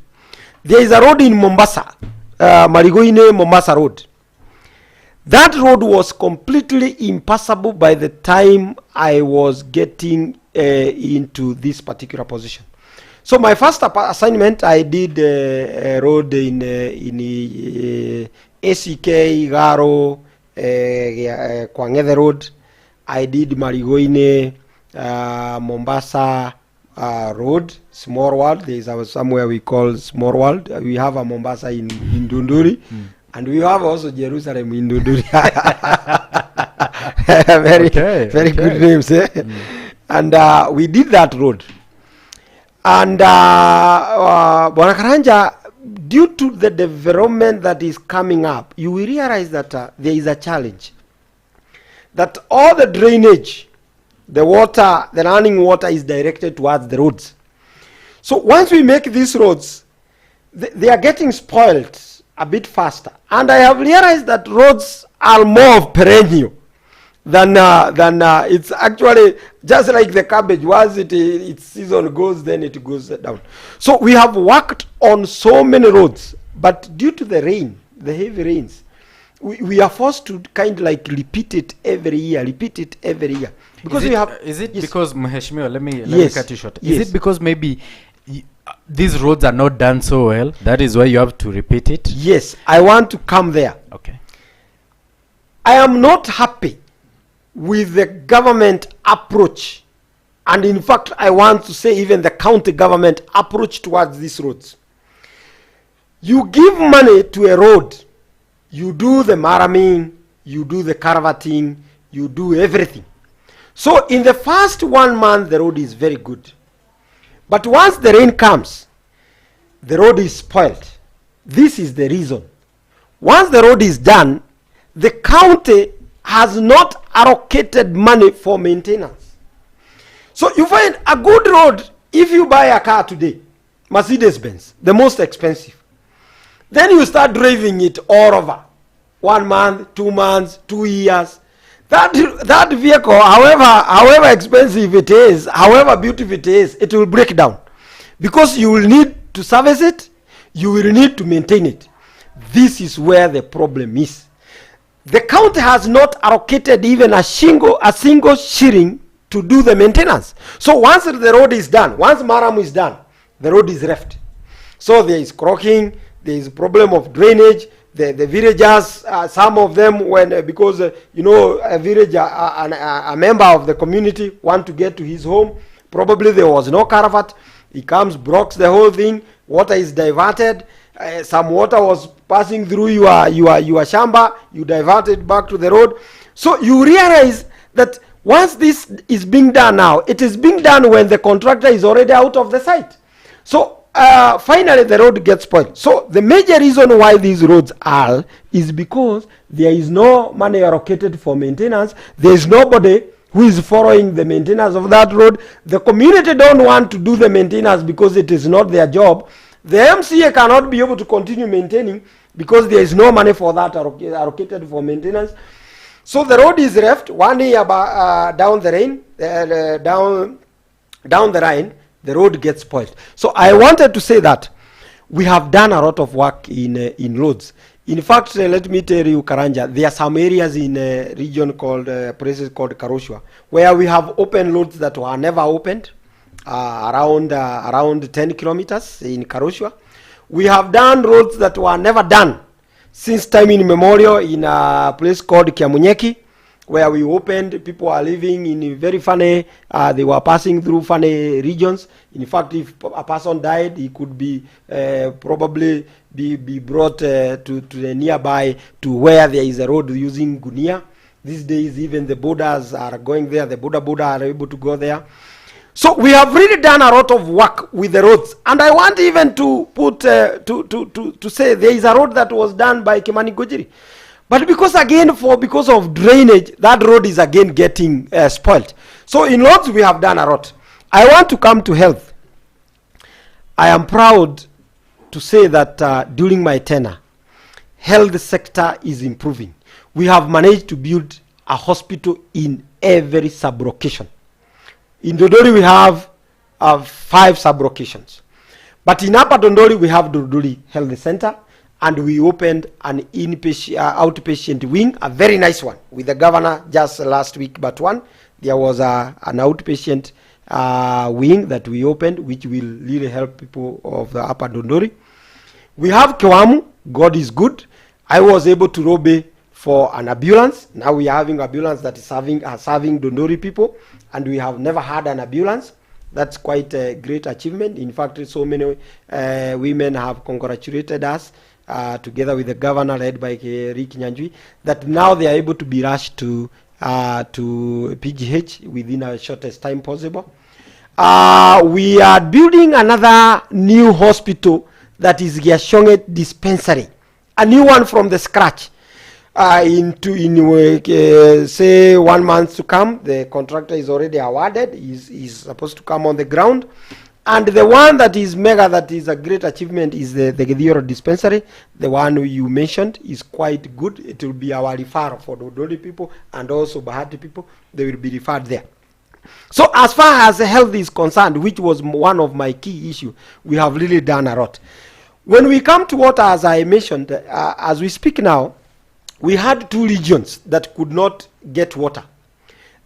There is a road in Mombasa, Marigoine Mombasa Road. That road was completely impassable by the time I was getting into this particular position. So my first assignment, I did a road in ACK, Garo, Kwangede Road. I did Marigoine, Mombasa Road, Small World. There is somewhere we call Small World. We have a Mombasa in Dundori. And we have also Jerusalem in Dundori. Very good names. And we did that road. And Bwana Karanja, due to the development that is coming up, you will realize that there is a challenge. That all the drainage, the water, the running water is directed towards the roads. So once we make these roads, they are getting spoiled a bit faster. And I have realized that roads are more of perennial than it's actually just like the cabbage. Once its season goes, then it goes down. So we have worked on so many roads, but due to the rain, the heavy rains, we are forced to kind of like repeat it every year. Because is it because Mheshimiwa, let me cut you short. Is it because maybe these roads are not done so well, that is why you have to repeat it? Yes, I want to come there. Okay. I am not happy with the government approach, and in fact I want to say even the county government approach towards these roads. You give money to a road, you do the maraming, you do the caravating, you do everything. So in the first 1 month the road is very good, but once the rain comes, the road is spoiled. This is the reason. Once the road is done, the county has not allocated money for maintenance. So you find a good road, if you buy a car today, Mercedes-Benz, the most expensive, then you start driving it all over. 1 month, 2 months, 2 years. That vehicle, however expensive it is, however beautiful it is, it will break down. Because you will need to service it, you will need to maintain it. This is where the problem is. The county has not allocated even a single shilling to do the maintenance. So once the road is done, once Maram is done, the road is left. So there is croaking, there is a problem of drainage. The villagers, some of them, because a villager, a member of the community want to get to his home, probably there was no caravat, he comes, blocks the whole thing, water is diverted, some water was passing through your shamba, you divert it back to the road. So you realize that once this is being done now, it is being done when the contractor is already out of the site. So finally the road gets spoiled. So the major reason why these roads are is because there is no money allocated for maintenance. There is nobody who is following the maintenance of that road. The community don't want to do the maintenance because it is not their job. The MCA cannot be able to continue maintaining because there is no money for that allocated for maintenance. So the road is left 1 year down the line, the road gets spoiled. So I wanted to say that we have done a lot of work in roads. In fact, let me tell you, Karanja, there are some areas in a region called, places called Karushwa, where we have open roads that were never opened, around 10 kilometers in Karushwa. We have done roads that were never done since time immemorial in a place called Kiamunyeki, where we opened. People are living in very funny, they were passing through funny regions. In fact, if a person died, he could be probably be brought to the nearby, to where there is a road using gunia. These days, even the borders are going there, the border are able to go there. So we have really done a lot of work with the roads. And I want even to put, to say there is a road that was done by Kimani Gojiri. But because of drainage, that road is again getting spoiled. So in roads we have done a lot. I want to come to health. I am proud to say that during my tenure, health sector is improving. We have managed to build a hospital in every sub-location. In Dundori we have 5 sub-locations. But in Upper Dundori we have Dundori Health Center, and we opened an outpatient wing, a very nice one, with the governor just last week. But there was an outpatient wing that we opened, which will really help people of the Upper Dundori. We have Kewamu, God is good. I was able to lobby for an ambulance. Now we are having ambulance that is serving Dundori people, and we have never had an ambulance. That's quite a great achievement. In fact, so many women have congratulated us together with the governor led by Rick Nyanjui, that now they are able to be rushed to PGH within the shortest time possible. We are building another new hospital, that is Giashonge Dispensary, a new one from the scratch. Say 1 month to come, the contractor is already awarded. He's supposed to come on the ground. And the one that is mega, that is a great achievement, is the Gedioro Dispensary. The one you mentioned is quite good. It will be our referral for the Dundori people and also Bahati people. They will be referred there. So as far as health is concerned, which was one of my key issues, we have really done a lot. When we come to water, as I mentioned, as we speak now, we had 2 regions that could not get water.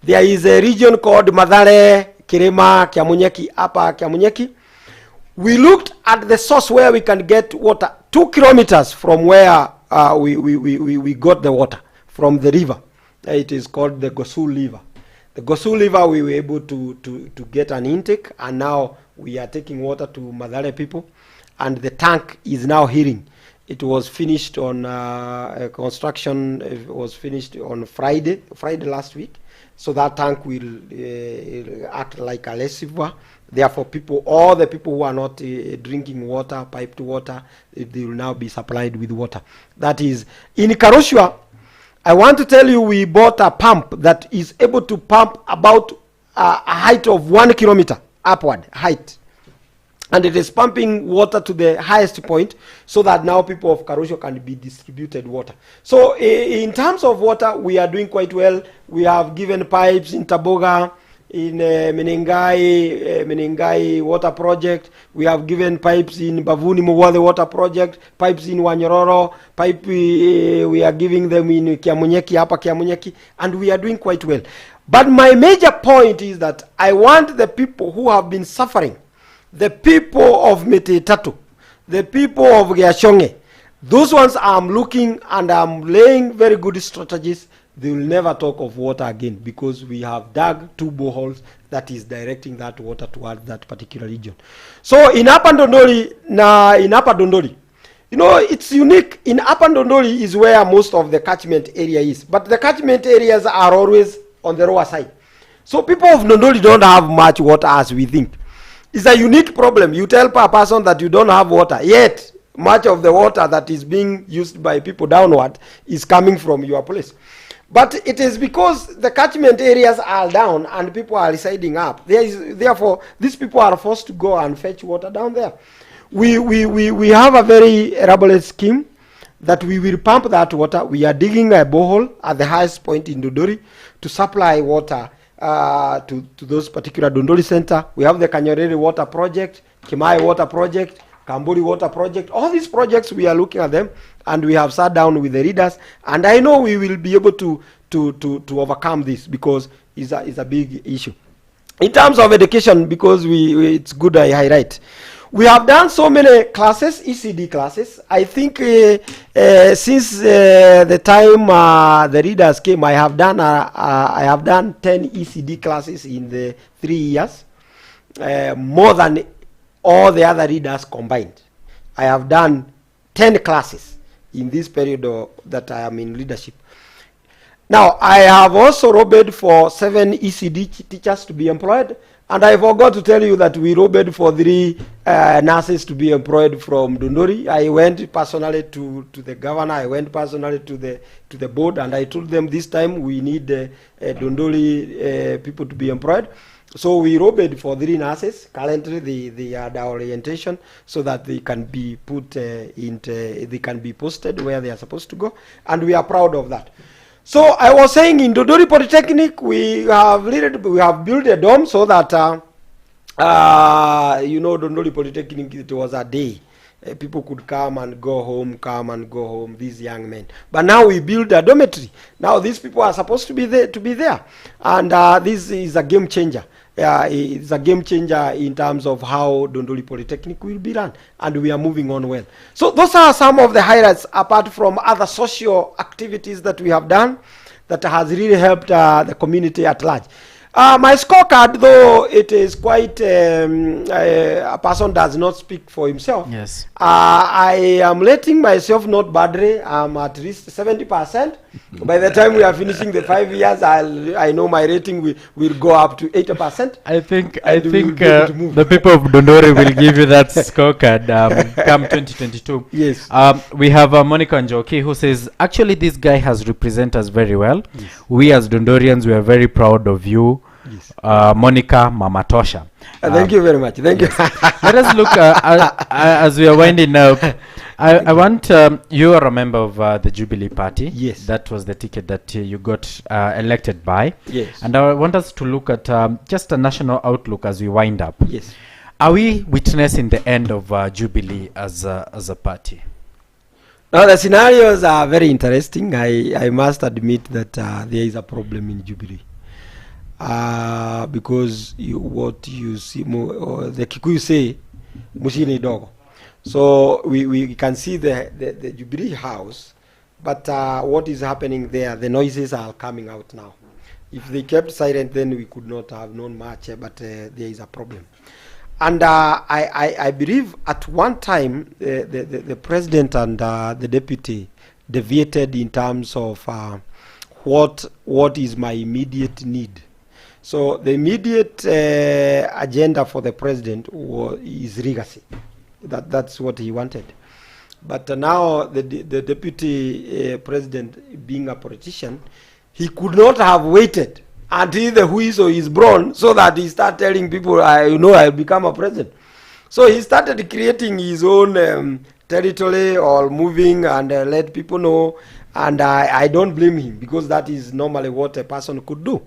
There is a region called Madare, Kirema, Kiamunyeki, Upper Kiamunyeki. We looked at the source where we can get water 2 kilometers from where we got the water, from the river. It is called the Gosul River. The Gosul River, we were able to get an intake, and now we are taking water to Madare people, and the tank is now healing. It was finished on construction. It was finished on Friday last week. So that tank will act like a reservoir. Therefore, all the people who are not drinking water, piped water, they will now be supplied with water. That is in Karoshua. I want to tell you, we bought a pump that is able to pump about a height of 1 kilometer upward height. And it is pumping water to the highest point, so that now people of Karosho can be distributed water. So in terms of water, we are doing quite well. We have given pipes in Taboga, in Menengai water project. We have given pipes in Bavuni Muwade water project, pipes in Wanyororo, we are giving them in Kiamunyeki, Upper Kiamunyeki, and we are doing quite well. But my major point is that I want the people who have been suffering, the people of Metetatu, the people of Giashonge, those ones I'm looking and I'm laying very good strategies. They will never talk of water again, because we have dug 2 boreholes that is directing that water towards that particular region. So in Upper Dundori, you know, it's unique. In Upper Dundori is where most of the catchment area is, but the catchment areas are always on the lower side. So people of Dundori don't have much water as we think. It's a unique problem. You tell a person that you don't have water, yet much of the water that is being used by people downward is coming from your place. But it is because the catchment areas are down and people are residing up. Therefore, these people are forced to go and fetch water down there. We have a very elaborate scheme that we will pump that water. We are digging a borehole at the highest point in Dundori to supply water to those particular Dundori center. We have the Kanyorere water project, Kimai water project, Kamburi water project. All these projects, we are looking at them, and we have sat down with the leaders, and I know we will be able to overcome this, because it's a big issue. In terms of education, because it's good I highlight, we have done so many classes, ECD classes. I think since the time the readers came, I have done 10 ECD classes in the 3 years, more than all the other readers combined. I have done 10 classes in this period that I am in leadership. Now, I have also lobbied for 7 ECD teachers to be employed. And I forgot to tell you that we lobbied for 3 nurses to be employed from Dundori. I went personally to the governor, I went personally to the board, and I told them this time we need Dundori people to be employed. So we lobbied for 3 nurses. Currently, they are the orientation so that they can be they can be posted where they are supposed to go, and we are proud of that. So I was saying, in Dundori Polytechnic, we have built a dome so that Dundori Polytechnic, it was a day. People could come and go home, these young men. But now we build a dormitory. Now these people are supposed to be there. And this is a game changer. It's a game changer in terms of how Dundori Polytechnic will be run, and we are moving on well. So those are some of the highlights, apart from other social activities that we have done that has really helped the community at large. My scorecard, though it is quite, a person does not speak for himself. Yes. I am letting myself not badly. I'm at least 70%. By the time we are finishing the 5 years, I know my rating will go up to 80%. I think And we will be able to move. the people of Dundori will give you that scorecard come 2022. Yes. We have Monica Njoki who says, actually this guy has represented us very well. Yes. We as Dundorians, we are very proud of you. Yes. Monica Mamatosha. Thank you very much. Thank you. Let us look as we are winding up. I want you are a member of the Jubilee Party. Yes. That was the ticket that you got elected by. Yes. And I want us to look at just a national outlook as we wind up. Yes. Are we witnessing the end of Jubilee as a party? Now the scenarios are very interesting. I must admit that there is a problem in Jubilee. Because what you see, the Kikuyu say, Mushini dogo. So we can see the Jubilee House, but what is happening there, the noises are coming out now. If they kept silent, then we could not have known much, but there is a problem. And I believe at one time, the president and the deputy deviated in terms of what is my immediate need. So the immediate agenda for the president is legacy. That's what he wanted. But now the deputy president, being a politician, he could not have waited until the whistle is blown so that he start telling people, I'll become a president. So he started creating his own territory or moving and let people know. And I don't blame him, because that is normally what a person could do.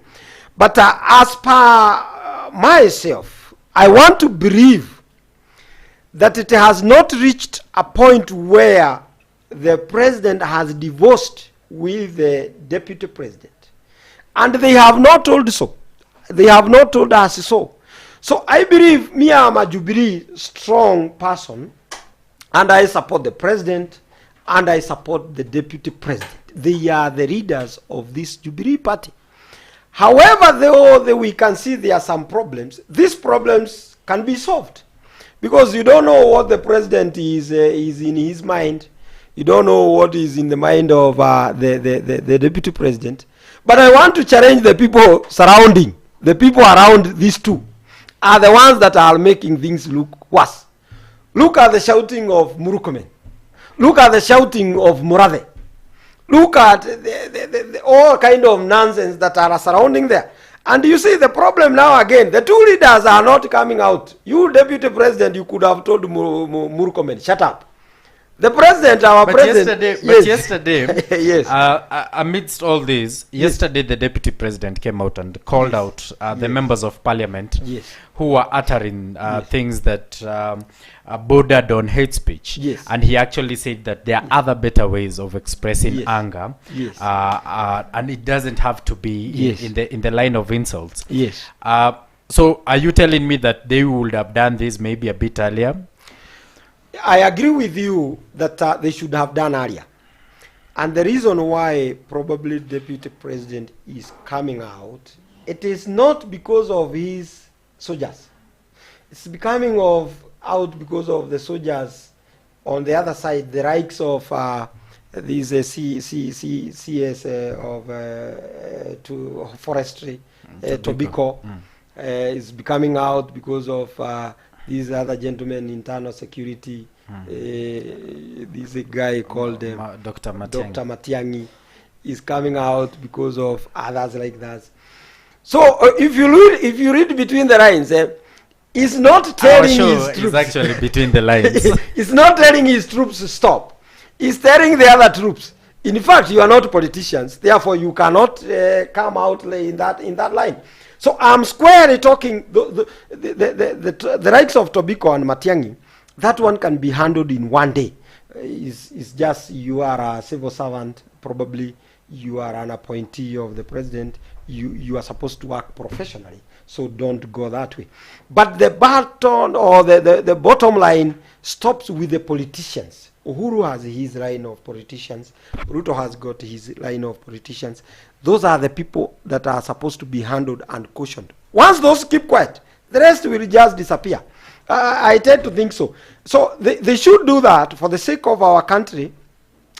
But as per myself, I want to believe that it has not reached a point where the president has divorced with the deputy president. And they have not told so. They have not told us so. So I believe me, I'm a Jubilee strong person, and I support the president, and I support the deputy president. They are the leaders of this Jubilee party. However, though we can see there are some problems, these problems can be solved. Because you don't know what the president is in his mind. You don't know what is in the mind of the deputy president. But I want to challenge the people surrounding, the people around these two, are the ones that are making things look worse. Look at the shouting of Murukomen. Look at the shouting of Murade. Look at the all kind of nonsense that are surrounding there. And you see the problem now again, the two leaders are not coming out. You, deputy president, you could have told Murukomen, shut up. The president, our president. Yesterday, yes. Amidst all this, yesterday the deputy president came out and called out the members of parliament who were uttering things that bordered on hate speech. Yes. And he actually said that there are other better ways of expressing anger. Yes. And it doesn't have to be in the line of insults. Yes. So are you telling me that they would have done this maybe a bit earlier? I agree with you that they should have done earlier. And the reason why probably deputy president is coming out, it is not because of his soldiers. It's becoming out because of the soldiers on the other side, the likes of these CS to forestry, Tobacco, is becoming out because of these other gentlemen, internal security. This guy called Dr. Matiangi is coming out because of others like that. So if you read between the lines, he's not telling his troops. It's actually between the lines. He's not telling his troops to stop. He's telling the other troops. In fact, you are not politicians, therefore you cannot come out in that line. So I'm squarely talking the rights of Tobacco and Matiangi. That one can be handled in one day. It's just you are a civil servant, probably you are an appointee of the president. You are supposed to work professionally, so don't go that way. But the button or the bottom line stops with the politicians Uhuru has his line of politicians. Ruto has got his line of politicians. Those are the people that are supposed to be handled and cautioned. Once those keep quiet, the rest will just disappear. I tend to think so. So they should do that for the sake of our country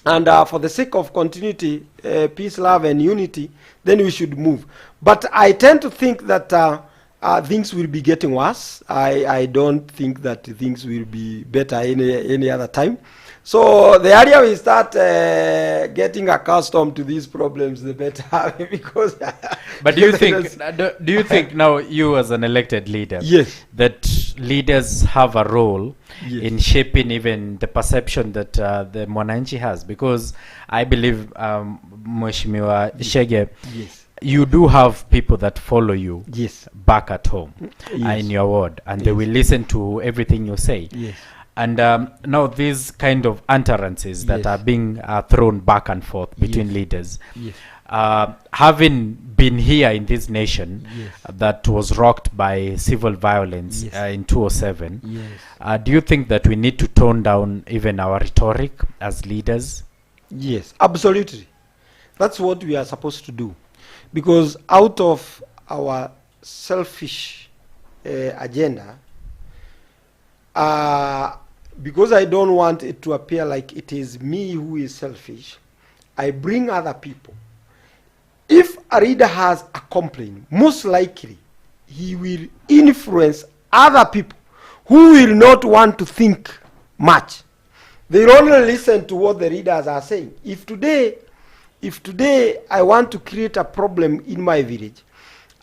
and for the sake of continuity, peace, love, and unity. Then we should move. But I tend to think that things will be getting worse. I don't think that things will be better any other time. So the earlier we start getting accustomed to these problems, the better. Because But do you think do you think now, you as an elected leader, Yes. that leaders have a role Yes. in shaping even the perception that the Mwananchi has? Because I believe, Mheshimiwa Chege, Yes. you do have people that follow you Yes. back at home Yes. in your ward, and they will listen to everything you say. Yes. And now these kind of utterances that Yes. are being thrown back and forth between leaders, Yes. having been here in this nation Yes. that was rocked by civil violence Yes. in 2007, Yes. do you think that we need to tone down even our rhetoric as leaders? Yes, absolutely. That's what we are supposed to do. Because out of our selfish agenda, because I don't want it to appear like it is me who is selfish, I bring other people. If a reader has a complaint, most likely he will influence other people who will not want to think much. They will only listen to what the readers are saying. If today I want to create a problem in my village,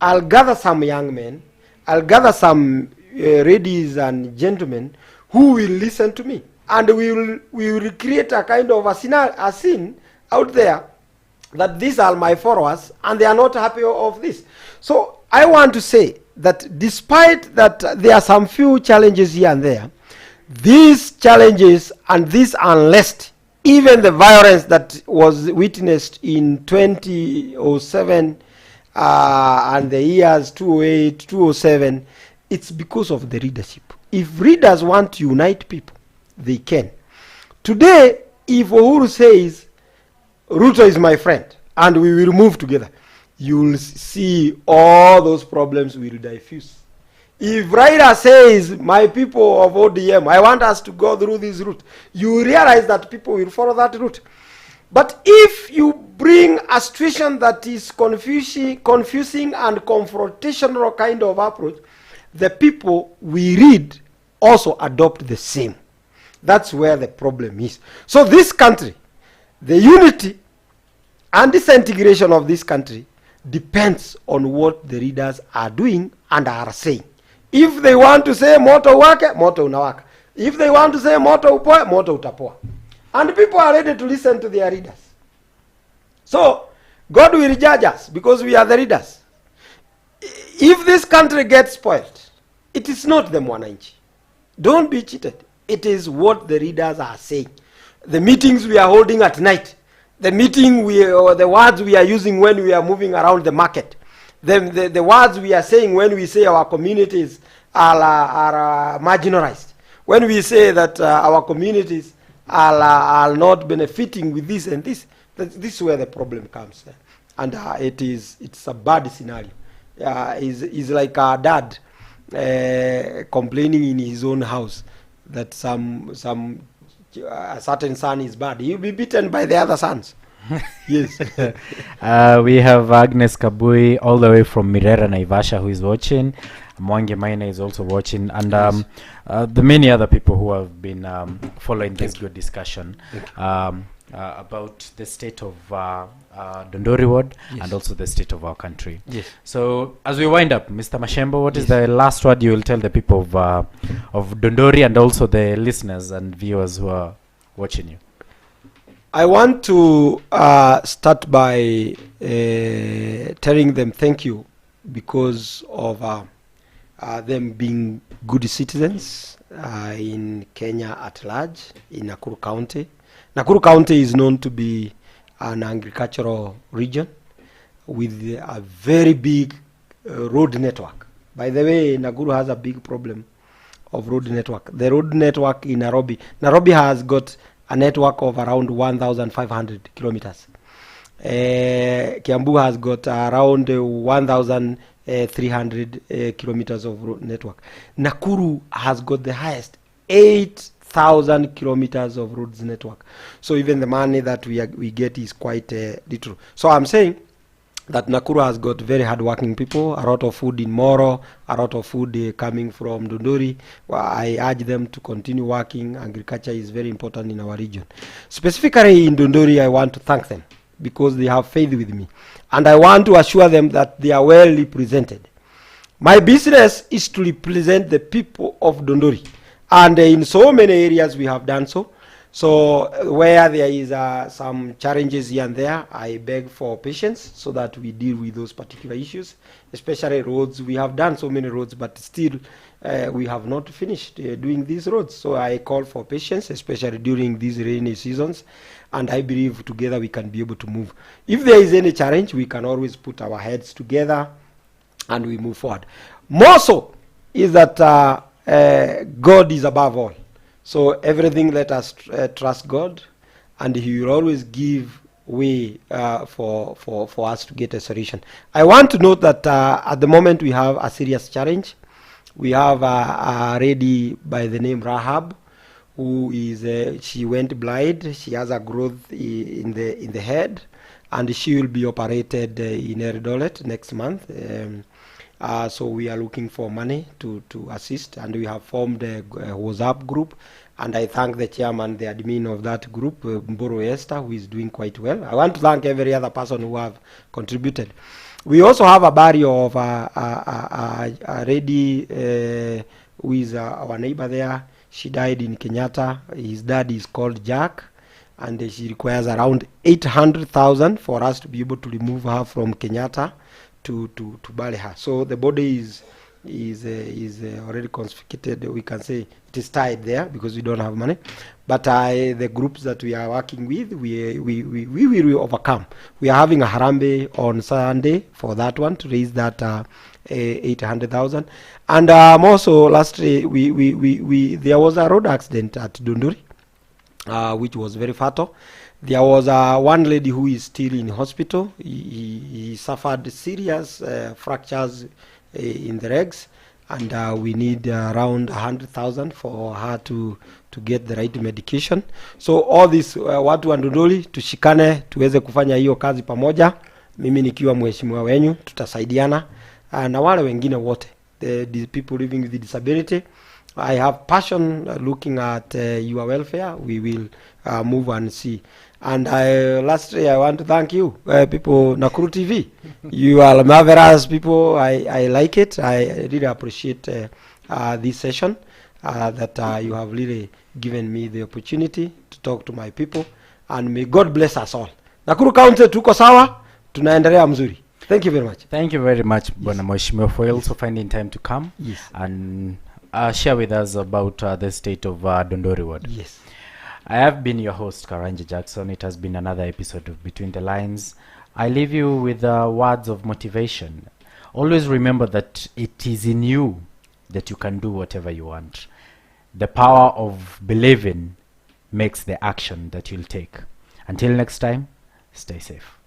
I'll gather some young men, I'll gather some ladies and gentlemen who will listen to me, and we will create a kind of a scene out there that these are my followers and they are not happy of this. So I want to say that despite that there are some few challenges here and there, these challenges and this unrest, even the violence that was witnessed in 2007 and the years 2008, 2007, it's because of the leadership. If readers want to unite people, they can. Today, if Uhuru says, Ruto is my friend, and we will move together, you will see all those problems will diffuse. If Raila says, my people of ODM, I want us to go through this route, you realize that people will follow that route. But if you bring a situation that is confusing and confrontational kind of approach, the people we read also adopt the same. That's where the problem is. So this country, the unity and disintegration of this country depends on what the readers are doing and are saying. If they want to say moto wake, moto unawaka. If they want to say moto upoe, moto utapoa. And people are ready to listen to their readers. So God will judge us because we are the readers. If this country gets spoiled, it is not the Mwananchi. Don't be cheated. It is what the readers are saying. The meetings we are holding at night, the words we are using when we are moving around the market, the words we are saying when we say our communities are marginalized, when we say that our communities are not benefiting with this and this, this is where the problem comes. And it's a bad scenario. It's like a dad complaining in his own house that a certain son is bad. He'll be beaten by the other sons. Yes. We have Agnes Kabui all the way from Mirera, Naivasha, who is watching. Mwange Maina is also watching, and the many other people who have been following this good discussion about the state of Dundori ward, and also the state of our country. Yes. So as we wind up, Mr. Machembu, what is the last word you will tell the people of Dundori and also the listeners and viewers who are watching you? I want to start by telling them thank you because of them being good citizens in Kenya at large, in Nakuru County. Nakuru County is known to be an agricultural region with a very big road network. By the way, Nakuru has a big problem of road network. The road network in Nairobi has got a network of around 1,500 kilometers. Kiambu has got around 1,300 kilometers of road network. Nakuru has got the highest, 8,000 kilometers of roads network. So even the money that we get is quite little. So I'm saying that Nakuru has got very hardworking people, a lot of food in Moro, a lot of food coming from Dundori. Well, I urge them to continue working. Agriculture is very important in our region. Specifically in Dundori, I want to thank them because they have faith with me. And I want to assure them that they are well represented. My business is to represent the people of Dundori. And in so many areas we have done so. So where there is some challenges here and there, I beg for patience so that we deal with those particular issues, especially roads. We have done so many roads, but still we have not finished doing these roads. So I call for patience, especially during these rainy seasons, and I believe together we can be able to move. If there is any challenge, we can always put our heads together and we move forward. More so is that God is above all. So everything, let us trust God, and He will always give way for us to get a solution. I want to note that at the moment we have a serious challenge. We have a lady by the name Rahab, who is she went blind. She has a growth in the head, and she will be operated in Eldoret next month. So we are looking for money to assist, and we have formed a WhatsApp group, and I thank the chairman, the admin of that group, Mboro Esther, who is doing quite well. I want to thank every other person who have contributed. We also have a burial of a lady who is our neighbor there. She died in Kenyatta. His dad is called Jack, and she requires around 800,000 for us to be able to remove her from Kenyatta to bury her. So the body is already confiscated. We can say it is tied there because we don't have money. But the groups that we are working with, we will overcome. We are having a harambe on Sunday for that one to raise that 800,000. And also lastly, there was a road accident at Dundori, which was very fatal. There was one lady who is still in hospital. He suffered serious fractures in the legs, and we need around 100,000 for her to get the right medication. So all this watu wa Dundori tushikane tuweze kufanya hiyo kazi pamoja. Mimi nikiwa mheshimiwa wenyu tutasaidiana na wale wengine wote, the people living with disability. I have passion looking at your welfare. We will move and see. And lastly, I want to thank you, people, Nakuru TV. You are marvelous people. I like it. I really appreciate this session, that you have really given me the opportunity to talk to my people. And may God bless us all. Nakuru County, tuko sawa, tunaendelea mzuri. Thank you very much. Thank you very much, Bwana Mheshimiwa, for also finding time to come and share with us about the state of Dundori Ward. Yes. I have been your host, Karanja Jackson. It has been another episode of Between the Lines. I leave you with words of motivation. Always remember that it is in you that you can do whatever you want. The power of believing makes the action that you'll take. Until next time, stay safe.